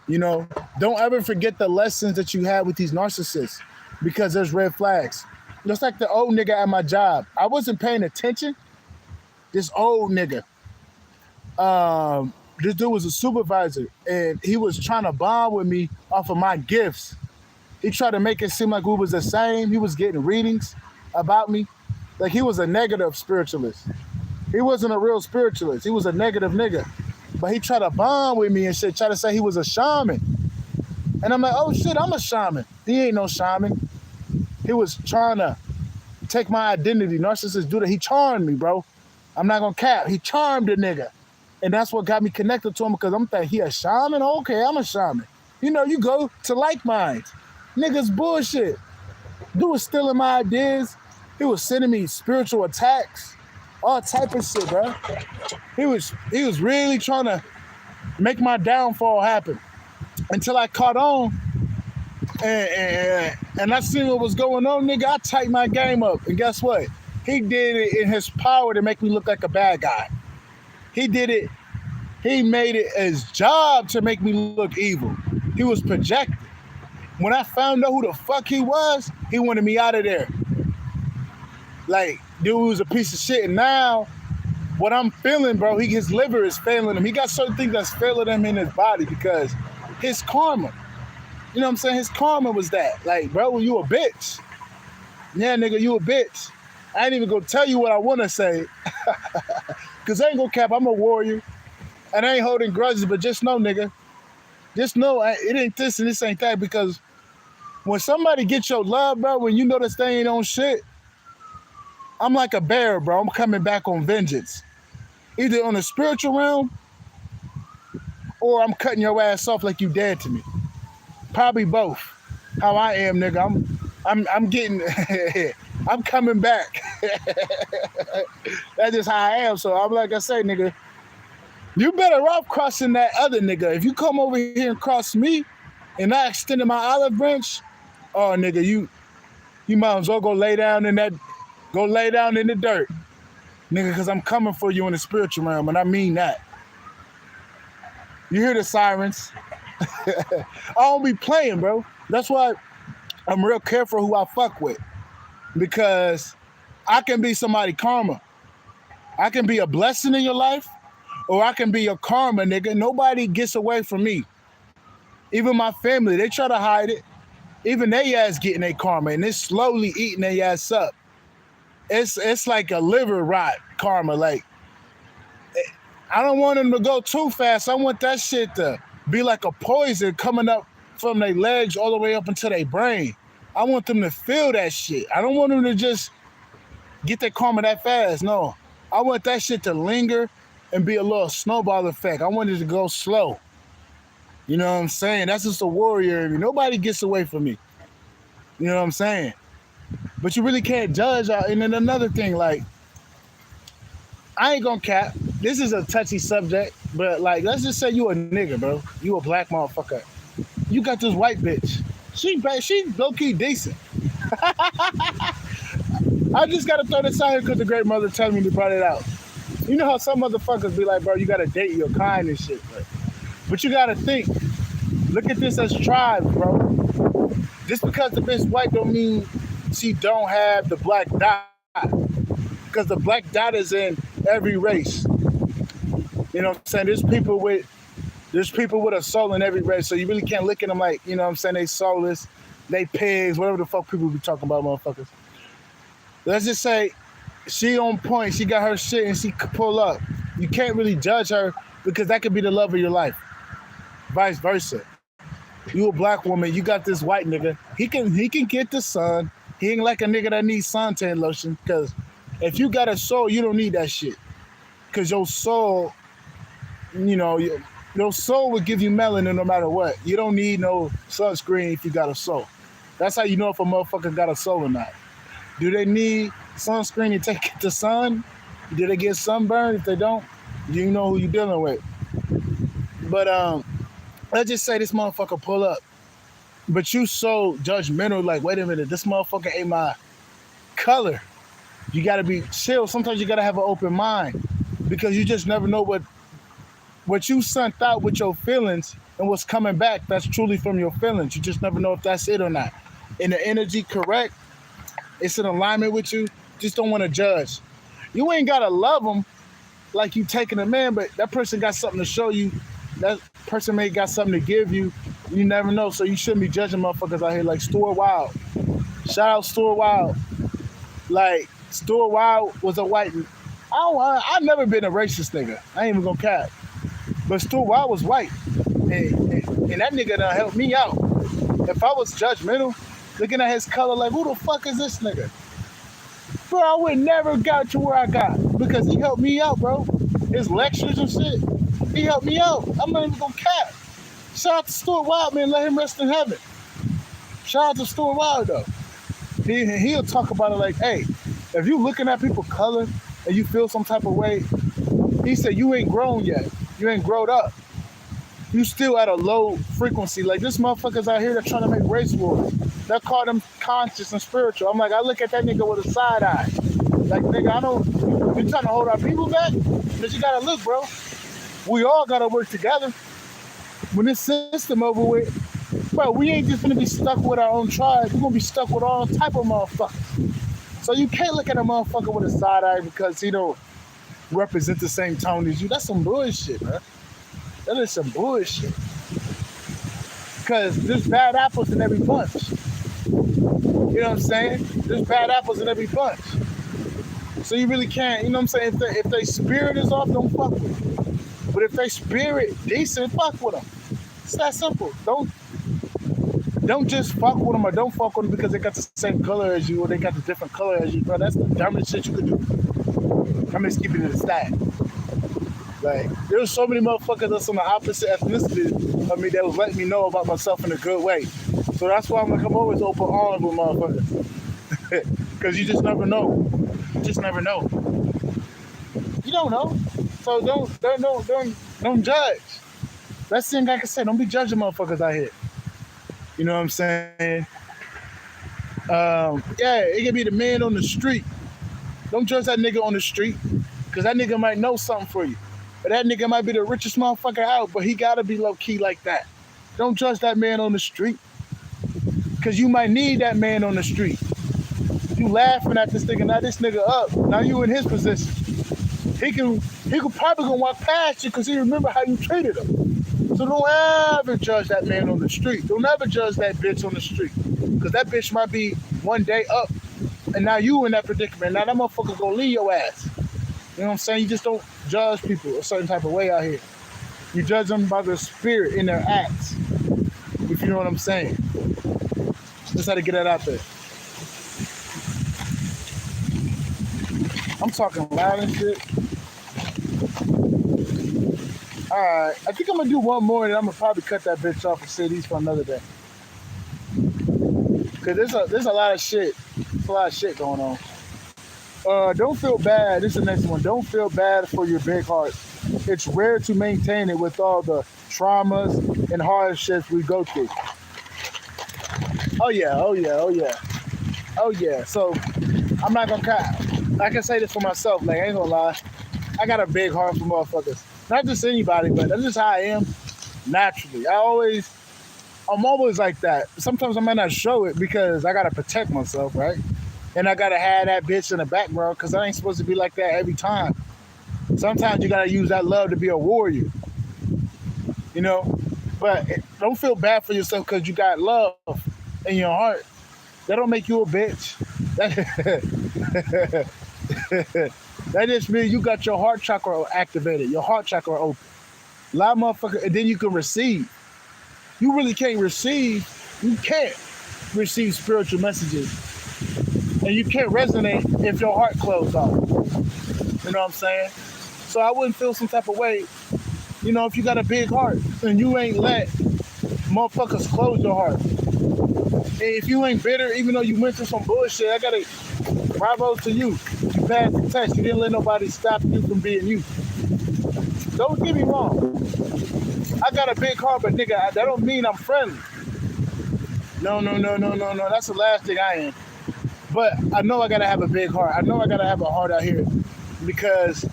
You know, don't ever forget the lessons that you had with these narcissists because there's red flags. Just like the old nigga at my job. I wasn't paying attention. This old nigga, this dude was a supervisor and he was trying to bond with me off of my gifts. He tried to make it seem like we was the same. He was getting readings about me. Like he was a negative spiritualist. He wasn't a real spiritualist. He was a negative nigga. But he tried to bond with me and shit, try to say he was a shaman. And I'm like, oh shit, I'm a shaman. He ain't no shaman. He was trying to take my identity. Narcissists do that. He charmed me, bro. I'm not gonna cap. He charmed the nigga. And that's what got me connected to him because I'm thinking, he a shaman? Okay, I'm a shaman. You know, you go to like minds. Niggas bullshit. Dude was stealing my ideas. He was sending me spiritual attacks. All type of shit, bro. He was really trying to make my downfall happen. Until I caught on and I seen what was going on, nigga, I tightened my game up. And guess what? He did it in his power to make me look like a bad guy. He did it. He made it his job to make me look evil. He was projecting. When I found out who the fuck he was, he wanted me out of there. Like, dude was a piece of shit. And now, what I'm feeling, bro, his liver is failing him. He got certain things that's failing him in his body because his karma. You know what I'm saying? His karma was that. Like, bro, you a bitch. Yeah, nigga, you a bitch. I ain't even gonna tell you what I wanna say. Cause I ain't gonna cap, I'm a warrior. And I ain't holding grudges, but just know, nigga. Just know it ain't this and this ain't that because when somebody gets your love, bro, when you know this thing ain't on shit, I'm like a bear, bro. I'm coming back on vengeance. Either on the spiritual realm or I'm cutting your ass off like you dead to me. Probably both. How I am, nigga. I'm getting I'm coming back. That's just how I am. So I'm like I say, nigga, you better off crossing that other nigga. If you come over here and cross me and I extended my olive branch, oh nigga, you might as well go lay down in the dirt. Nigga, cause I'm coming for you in the spiritual realm, and I mean that. You hear the sirens. I don't be playing, bro. That's why I'm real careful who I fuck with. Because I can be somebody karma. I can be a blessing in your life, or I can be your karma, nigga. Nobody gets away from me. Even my family, they try to hide it. Even they ass getting their karma, and it's slowly eating their ass up. It's like a liver rot karma. Like, I don't want them to go too fast. I want that shit to be like a poison coming up from their legs all the way up into their brain. I want them to feel that shit. I don't want them to just get their karma that fast. No. I want that shit to linger and be a little snowball effect. I want it to go slow. You know what I'm saying? That's just a warrior. Nobody gets away from me. You know what I'm saying? But you really can't judge. And then another thing, like, I ain't gonna cap. This is a touchy subject, but like, let's just say you a nigga, bro. You a black motherfucker. You got this white bitch. She low-key decent. I just gotta throw this out here because the great mother told me to brought it out. You know how some motherfuckers be like, bro, you gotta date your kind and shit, but you gotta think. Look at this as tribes, bro. Just because the bitch white don't mean she don't have the black dot. Because the black dot is in every race. You know what I'm saying? There's people with a soul in every race, so you really can't look at them like, you know what I'm saying, they soulless, they pigs, whatever the fuck people be talking about, motherfuckers. Let's just say she on point, she got her shit and she could pull up. You can't really judge her because that could be the love of your life. Vice versa. You a black woman, you got this white nigga, he can get the sun. He ain't like a nigga that needs suntan lotion, because if you got a soul, you don't need that shit. Because your soul, you know, your soul will give you melanin no matter what. You don't need no sunscreen if you got a soul. That's how you know if a motherfucker got a soul or not. Do they need sunscreen to take the sun? Did they get sunburned? If they don't, you know who you dealing with. But let's just say this motherfucker pull up, but you so judgmental. Like, wait a minute, this motherfucker ain't my color. You gotta be chill. Sometimes you gotta have an open mind because you just never know what you sent out with your feelings and what's coming back. That's truly from your feelings. You just never know if that's it or not. And the energy correct, it's in alignment with you. Just don't want to judge. You ain't gotta love them like you taking a man, but that person got something to show you. That person may got something to give you. You never know, so you shouldn't be judging motherfuckers out here like Stuart Wild. Shout out Stuart Wild. Like Stuart Wild was a white. I've never been a racist nigga. I ain't even gonna cap. But Stuart Wild was white, and that nigga done helped me out. If I was judgmental, looking at his color, like who the fuck is this nigga? Bro, I would never got to where I got because he helped me out, bro. His lectures and shit, he helped me out. I'm not even gonna cap. Shout out to Stuart Wild, man. Let him rest in heaven. Shout out to Stuart Wild, though. He'll talk about it like, hey, if you looking at people's color and you feel some type of way, he said you ain't grown yet. You ain't growed up. You still at a low frequency. Like this motherfuckers out here that trying to make race wars. They call them conscious and spiritual. I'm like, I look at that nigga with a side eye. Like, nigga, I don't, you trying to hold our people back? Because you gotta look, bro. We all gotta work together. When this system over with, bro, we ain't just gonna be stuck with our own tribe. We're gonna be stuck with all type of motherfuckers. So you can't look at a motherfucker with a side eye because he don't represent the same tone as you. That's some bullshit, man. That is some bullshit. Because there's bad apples in every bunch. You know what I'm saying? There's bad apples in every bunch. So you really can't, you know what I'm saying? If they spirit is off, don't fuck with them. But if they spirit decent, fuck with them. It's that simple. Don't just fuck with them or don't fuck with them because they got the same color as you or they got the different color as you, bro. That's the dumbest shit you could do. I'm just keeping it a stat. Like, there's so many motherfuckers that's on the opposite ethnicity of me that was letting me know about myself in a good way. So that's why I'm always open arms with motherfuckers. Because you just never know. You just never know. You don't know. So don't judge. That's the thing I can say. Don't be judging motherfuckers out here. You know what I'm saying? Yeah, it can be the man on the street. Don't judge that nigga on the street. Because that nigga might know something for you. But that nigga might be the richest motherfucker out, but he gotta be low key like that. Don't judge that man on the street. Cause you might need that man on the street. You laughing at this nigga, now this nigga up. Now you in his position. He can probably gonna walk past you because he remember how you treated him. So don't ever judge that man on the street. Don't ever judge that bitch on the street. Cause that bitch might be one day up and now you in that predicament. Now that motherfucker gonna leave your ass. You know what I'm saying? You just don't judge people a certain type of way out here. You judge them by their spirit in their acts. If you know what I'm saying. Just had to get that out there. I'm talking loud and shit. Alright, I think I'm gonna do one more and I'm gonna probably cut that bitch off and say these for another day. Cause there's a lot of shit. There's a lot of shit going on. Don't feel bad. This is the next one. Don't feel bad for your big heart. It's rare to maintain it with all the traumas and hardships we go through. Oh yeah. So I'm not gonna. I can say this for myself. Like I ain't gonna lie. I got a big heart for motherfuckers. Not just anybody, but that's just how I am naturally. I'm always like that. Sometimes I might not show it because I gotta protect myself, right? And I gotta have that bitch in the background because I ain't supposed to be like that every time. Sometimes you gotta use that love to be a warrior, you know. But don't feel bad for yourself because you got love in your heart. That don't make you a bitch. That just means you got your heart chakra activated, your heart chakra open. A lot of motherfuckers, and then you can receive. You really can't receive. You can't receive spiritual messages. And you can't resonate if your heart closed off. You know what I'm saying? So I wouldn't feel some type of way, you know, if you got a big heart and you ain't let motherfuckers close your heart. And if you ain't bitter, even though you went through some bullshit, I gotta bravo to you. You you passed the test. You didn't let nobody stop you from being you. Don't get me wrong. I got a big heart, but nigga, that don't mean I'm friendly. No. That's the last thing I am. But I know I gotta have a big heart. I know I gotta have a heart out here because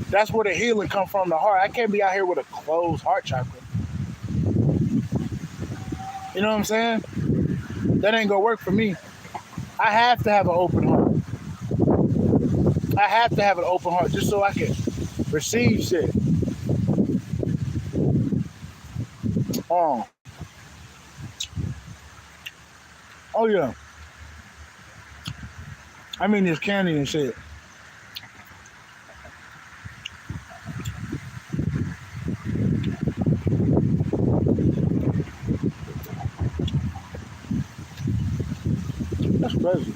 that's where the healing come from, the heart. I can't be out here with a closed heart chakra. You know what I'm saying? That ain't gonna work for me. I have to have an open heart. I have to have an open heart just so I can receive shit. Oh yeah. I mean, there's candy and shit. That's crazy.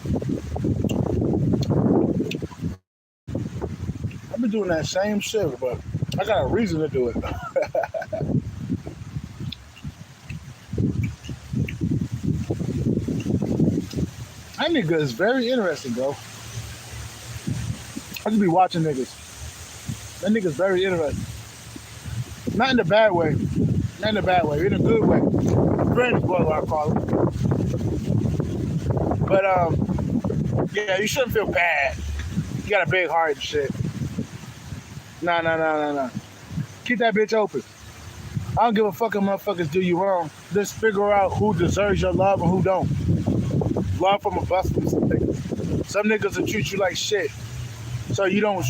I've been doing that same shit, but I got a reason to do it. That nigga is very interesting, bro. I just be watching niggas. That nigga's very interesting. Not in the bad way. Not in the bad way. In a good way. Friends, what I call it. But yeah, you shouldn't feel bad. You got a big heart and shit. Nah. Keep that bitch open. I don't give a fuck if motherfuckers do you wrong. Just figure out who deserves your love and who don't. Love from a bus from some niggas. Some niggas will treat you like shit. So you don't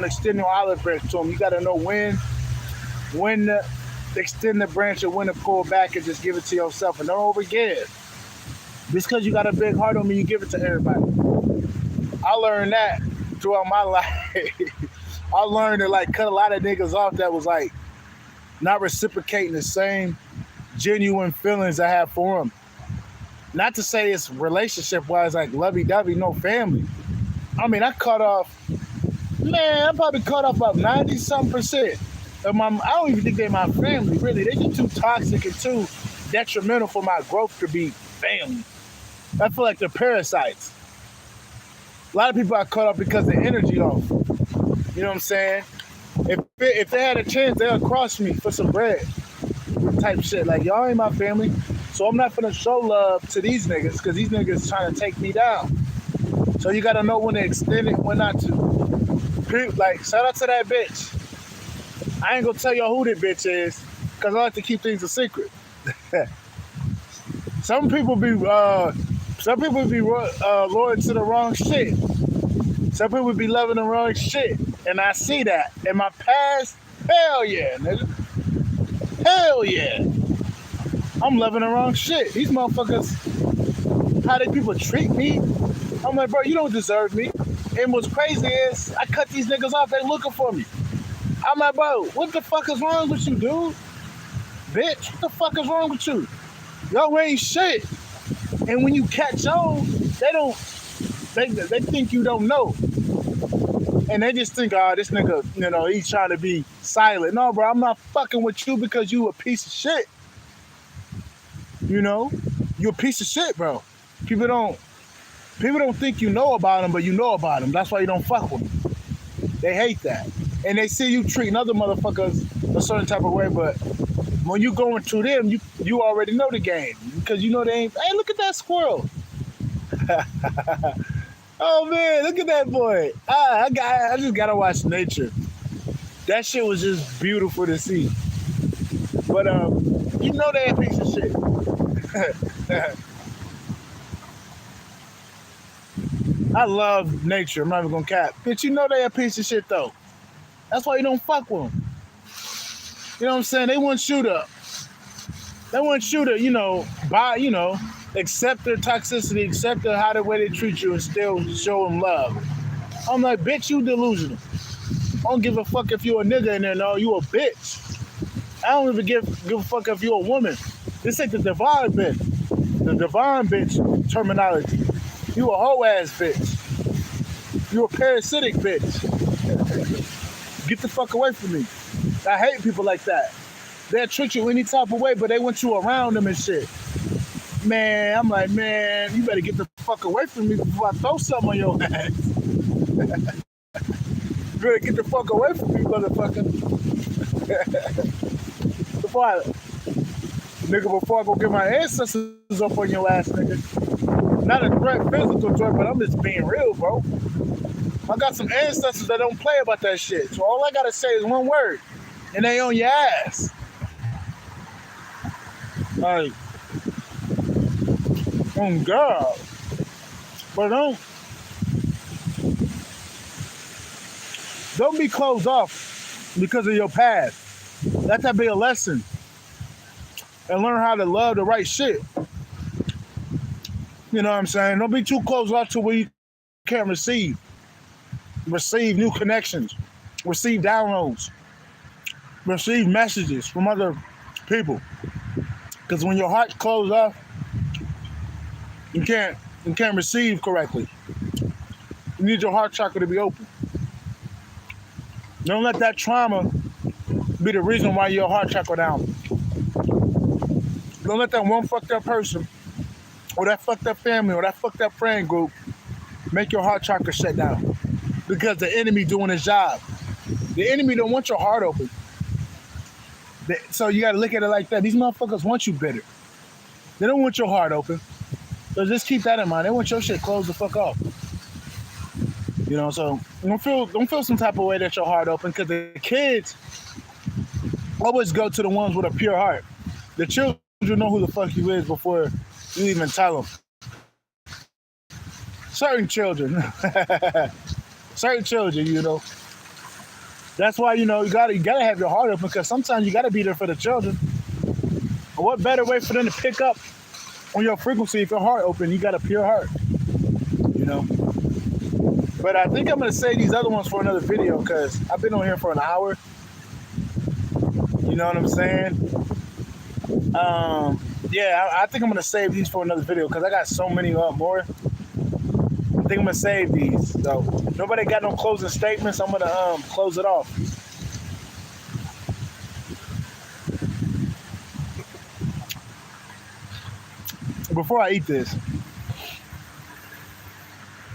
extend your olive branch to them. You gotta know when to extend the branch and when to pull back and just give it to yourself and don't overgive. Just because you got a big heart on me, you give it to everybody. I learned that throughout my life. I learned to like cut a lot of niggas off that was like not reciprocating the same genuine feelings I have for them. Not to say it's relationship-wise like lovey-dovey, no family. I mean, I probably cut off about 90-something% of my. I don't even think they're my family, really. They're just too toxic and too detrimental for my growth to be family. I feel like they're parasites. A lot of people I cut off because the energy off. You know what I'm saying? If they had a chance, they'll cross me for some bread. Type shit. Like, y'all ain't my family. So I'm not gonna show love to these niggas because these niggas trying to take me down. So you gotta know when to extend it, when not to. Like, shout out to that bitch. I ain't gonna tell y'all who that bitch is because I like to keep things a secret. Some people be loyal to the wrong shit. Some people be loving the wrong shit, and I see that in my past. Hell yeah, nigga. Hell yeah. I'm loving the wrong shit. These motherfuckers, how they people treat me. I'm like, bro, you don't deserve me. And what's crazy is I cut these niggas off. They looking for me. I'm like, bro, what the fuck is wrong with you, dude? Bitch, what the fuck is wrong with you? Y'all ain't shit. And when you catch on, they think you don't know. And they just think, oh, this nigga, he's trying to be silent. No, bro, I'm not fucking with you because you a piece of shit. You a piece of shit, bro. People don't think you know about them, but you know about them. That's why you don't fuck with them. They hate that. And they see you treating other motherfuckers a certain type of way, but when you going through them, you already know the game. Because you know they ain't, hey, look at that squirrel. Oh man, look at that boy. I just gotta watch nature. That shit was just beautiful to see. But you know they a piece of shit. I love nature. I'm not even gonna cap. But you know they a piece of shit though. That's why you don't fuck with them. You know what I'm saying? They want you to, accept their toxicity, accept how the way they treat you and still show them love. I'm like, bitch, you delusional. I don't give a fuck if you a nigga in there, no, you a bitch. I don't even give a fuck if you a woman. This ain't the divine bitch. The divine bitch terminology. You a hoe ass bitch. You a parasitic bitch. Get the fuck away from me. I hate people like that. They'll treat you any type of way, but they want you around them and shit. Man, I'm like, man, you better get the fuck away from me before I throw something on your ass. You better get the fuck away from me, motherfucker. Before I go get my ancestors up on your ass, nigga. Not a threat, physical threat, but I'm just being real, bro. I got some ancestors that don't play about that shit. So all I gotta say is one word, and they on your ass. Like, oh God. But don't be closed off because of your past. Let that be a lesson. And learn how to love the right shit. You know what I'm saying? Don't be too closed off to where you can't receive new connections, receive downloads, receive messages from other people. Because when your heart's closed off, you can't receive correctly. You need your heart chakra to be open. Don't let that trauma be the reason why your heart chakra down. Don't let that one fucked up person or that fucked up family or that fucked up friend group make your heart chakra shut down. Because the enemy doing his job. The enemy don't want your heart open. So you gotta look at it like that. These motherfuckers want you bitter. They don't want your heart open. So just keep that in mind. They want your shit closed the fuck off. You know, so don't feel some type of way that your heart open, because the kids always go to the ones with a pure heart. The children know who the fuck you is before you even tell them. Certain children, you know. That's why, you know, you gotta have your heart open, because sometimes you gotta be there for the children. But what better way for them to pick up on your frequency if your heart open? You got a pure heart, you know. But I think I'm gonna save these other ones for another video, because I've been on here for an hour. You know what I'm saying? Yeah, I think I'm gonna save these for another video, because I got so many more. I think I'm gonna save these. So nobody got no closing statements. I'm gonna close it off. Before I eat this,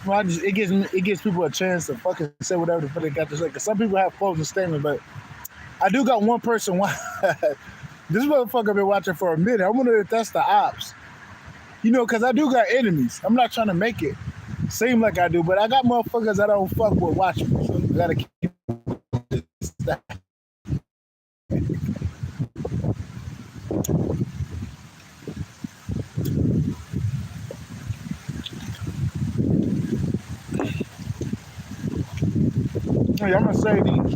well, it gives people a chance to fucking say whatever the fuck they got to say. Because some people have closing statements, but I do got one person. This motherfucker been watching for a minute. I wonder if that's the ops. You know, because I do got enemies. I'm not trying to make it seem like I do, but I got motherfuckers that I don't fuck with watching me. So you gotta keep that. Hey, I'm gonna say these.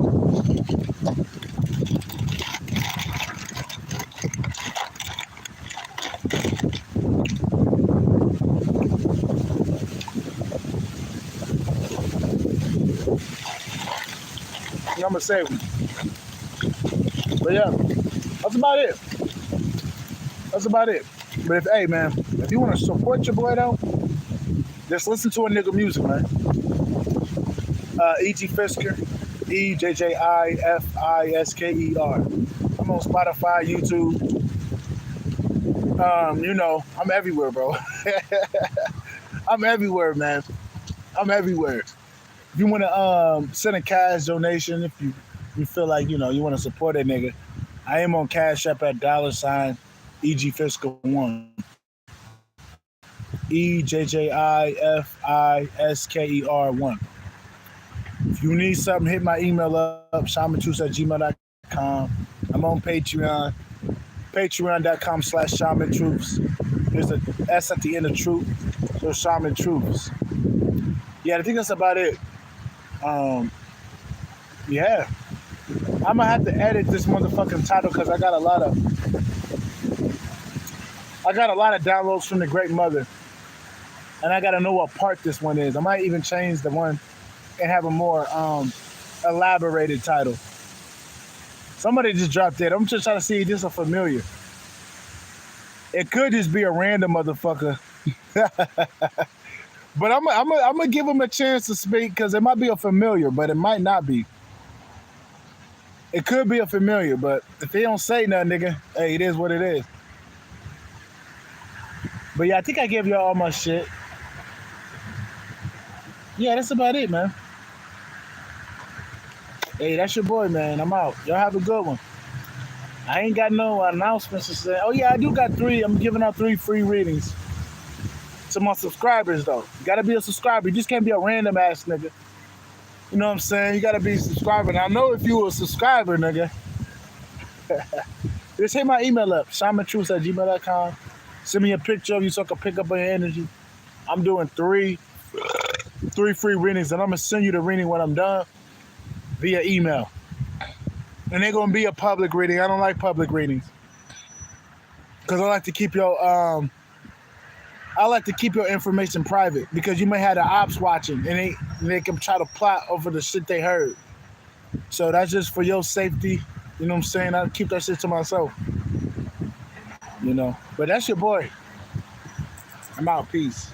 I'm gonna save them. But yeah, that's about it. But hey man, if you want to support your boy though, just listen to a nigga music, man. E.G. Fisker, EJJIFISKER. I'm on Spotify, YouTube. You know, I'm everywhere, bro. I'm everywhere, man. I'm everywhere. If you want to send a cash donation, if you feel like, you know, you want to support that nigga, I am on Cash App at $ EG Fisker 1. EJJIFISKER 1. If you need something, hit my email up, shamantroops@gmail.com. I'm on Patreon, patreon.com/shamantroops. There's a S at the end of truth, so Shaman Troops. Yeah, I think that's about it. Yeah. I'm gonna have to edit this motherfucking title, because I got a lot of downloads from the Great Mother, and I gotta know what part this one is. I might even change the one and have a more elaborated title. Somebody just dropped it. I'm just trying to see if this is familiar. It could just be a random motherfucker. But I'm gonna give him a chance to speak, because it might be a familiar, but it might not be. It could be a familiar, but if he don't say nothing, nigga, hey, it is what it is. But yeah, I think I gave y'all all my shit. Yeah, that's about it, man. Hey, that's your boy, man. I'm out. Y'all have a good one. I ain't got no announcements to say. Oh yeah, I do got three. I'm giving out 3 free readings to my subscribers though. You gotta be a subscriber. You just can't be a random ass nigga. You know what I'm saying? You gotta be a subscriber. And I know if you a subscriber, nigga, just hit my email up, shamantruths@gmail.com. Send me a picture of you so I can pick up on your energy. I'm doing three free readings, and I'm gonna send you the reading when I'm done via email. And they're gonna be a public reading. I don't like public readings because I like to keep your information private because you may have the ops watching and they can try to plot over the shit they heard. So that's just for your safety. You know what I'm saying? I keep that shit to myself. You know. But that's your boy. I'm out. Peace.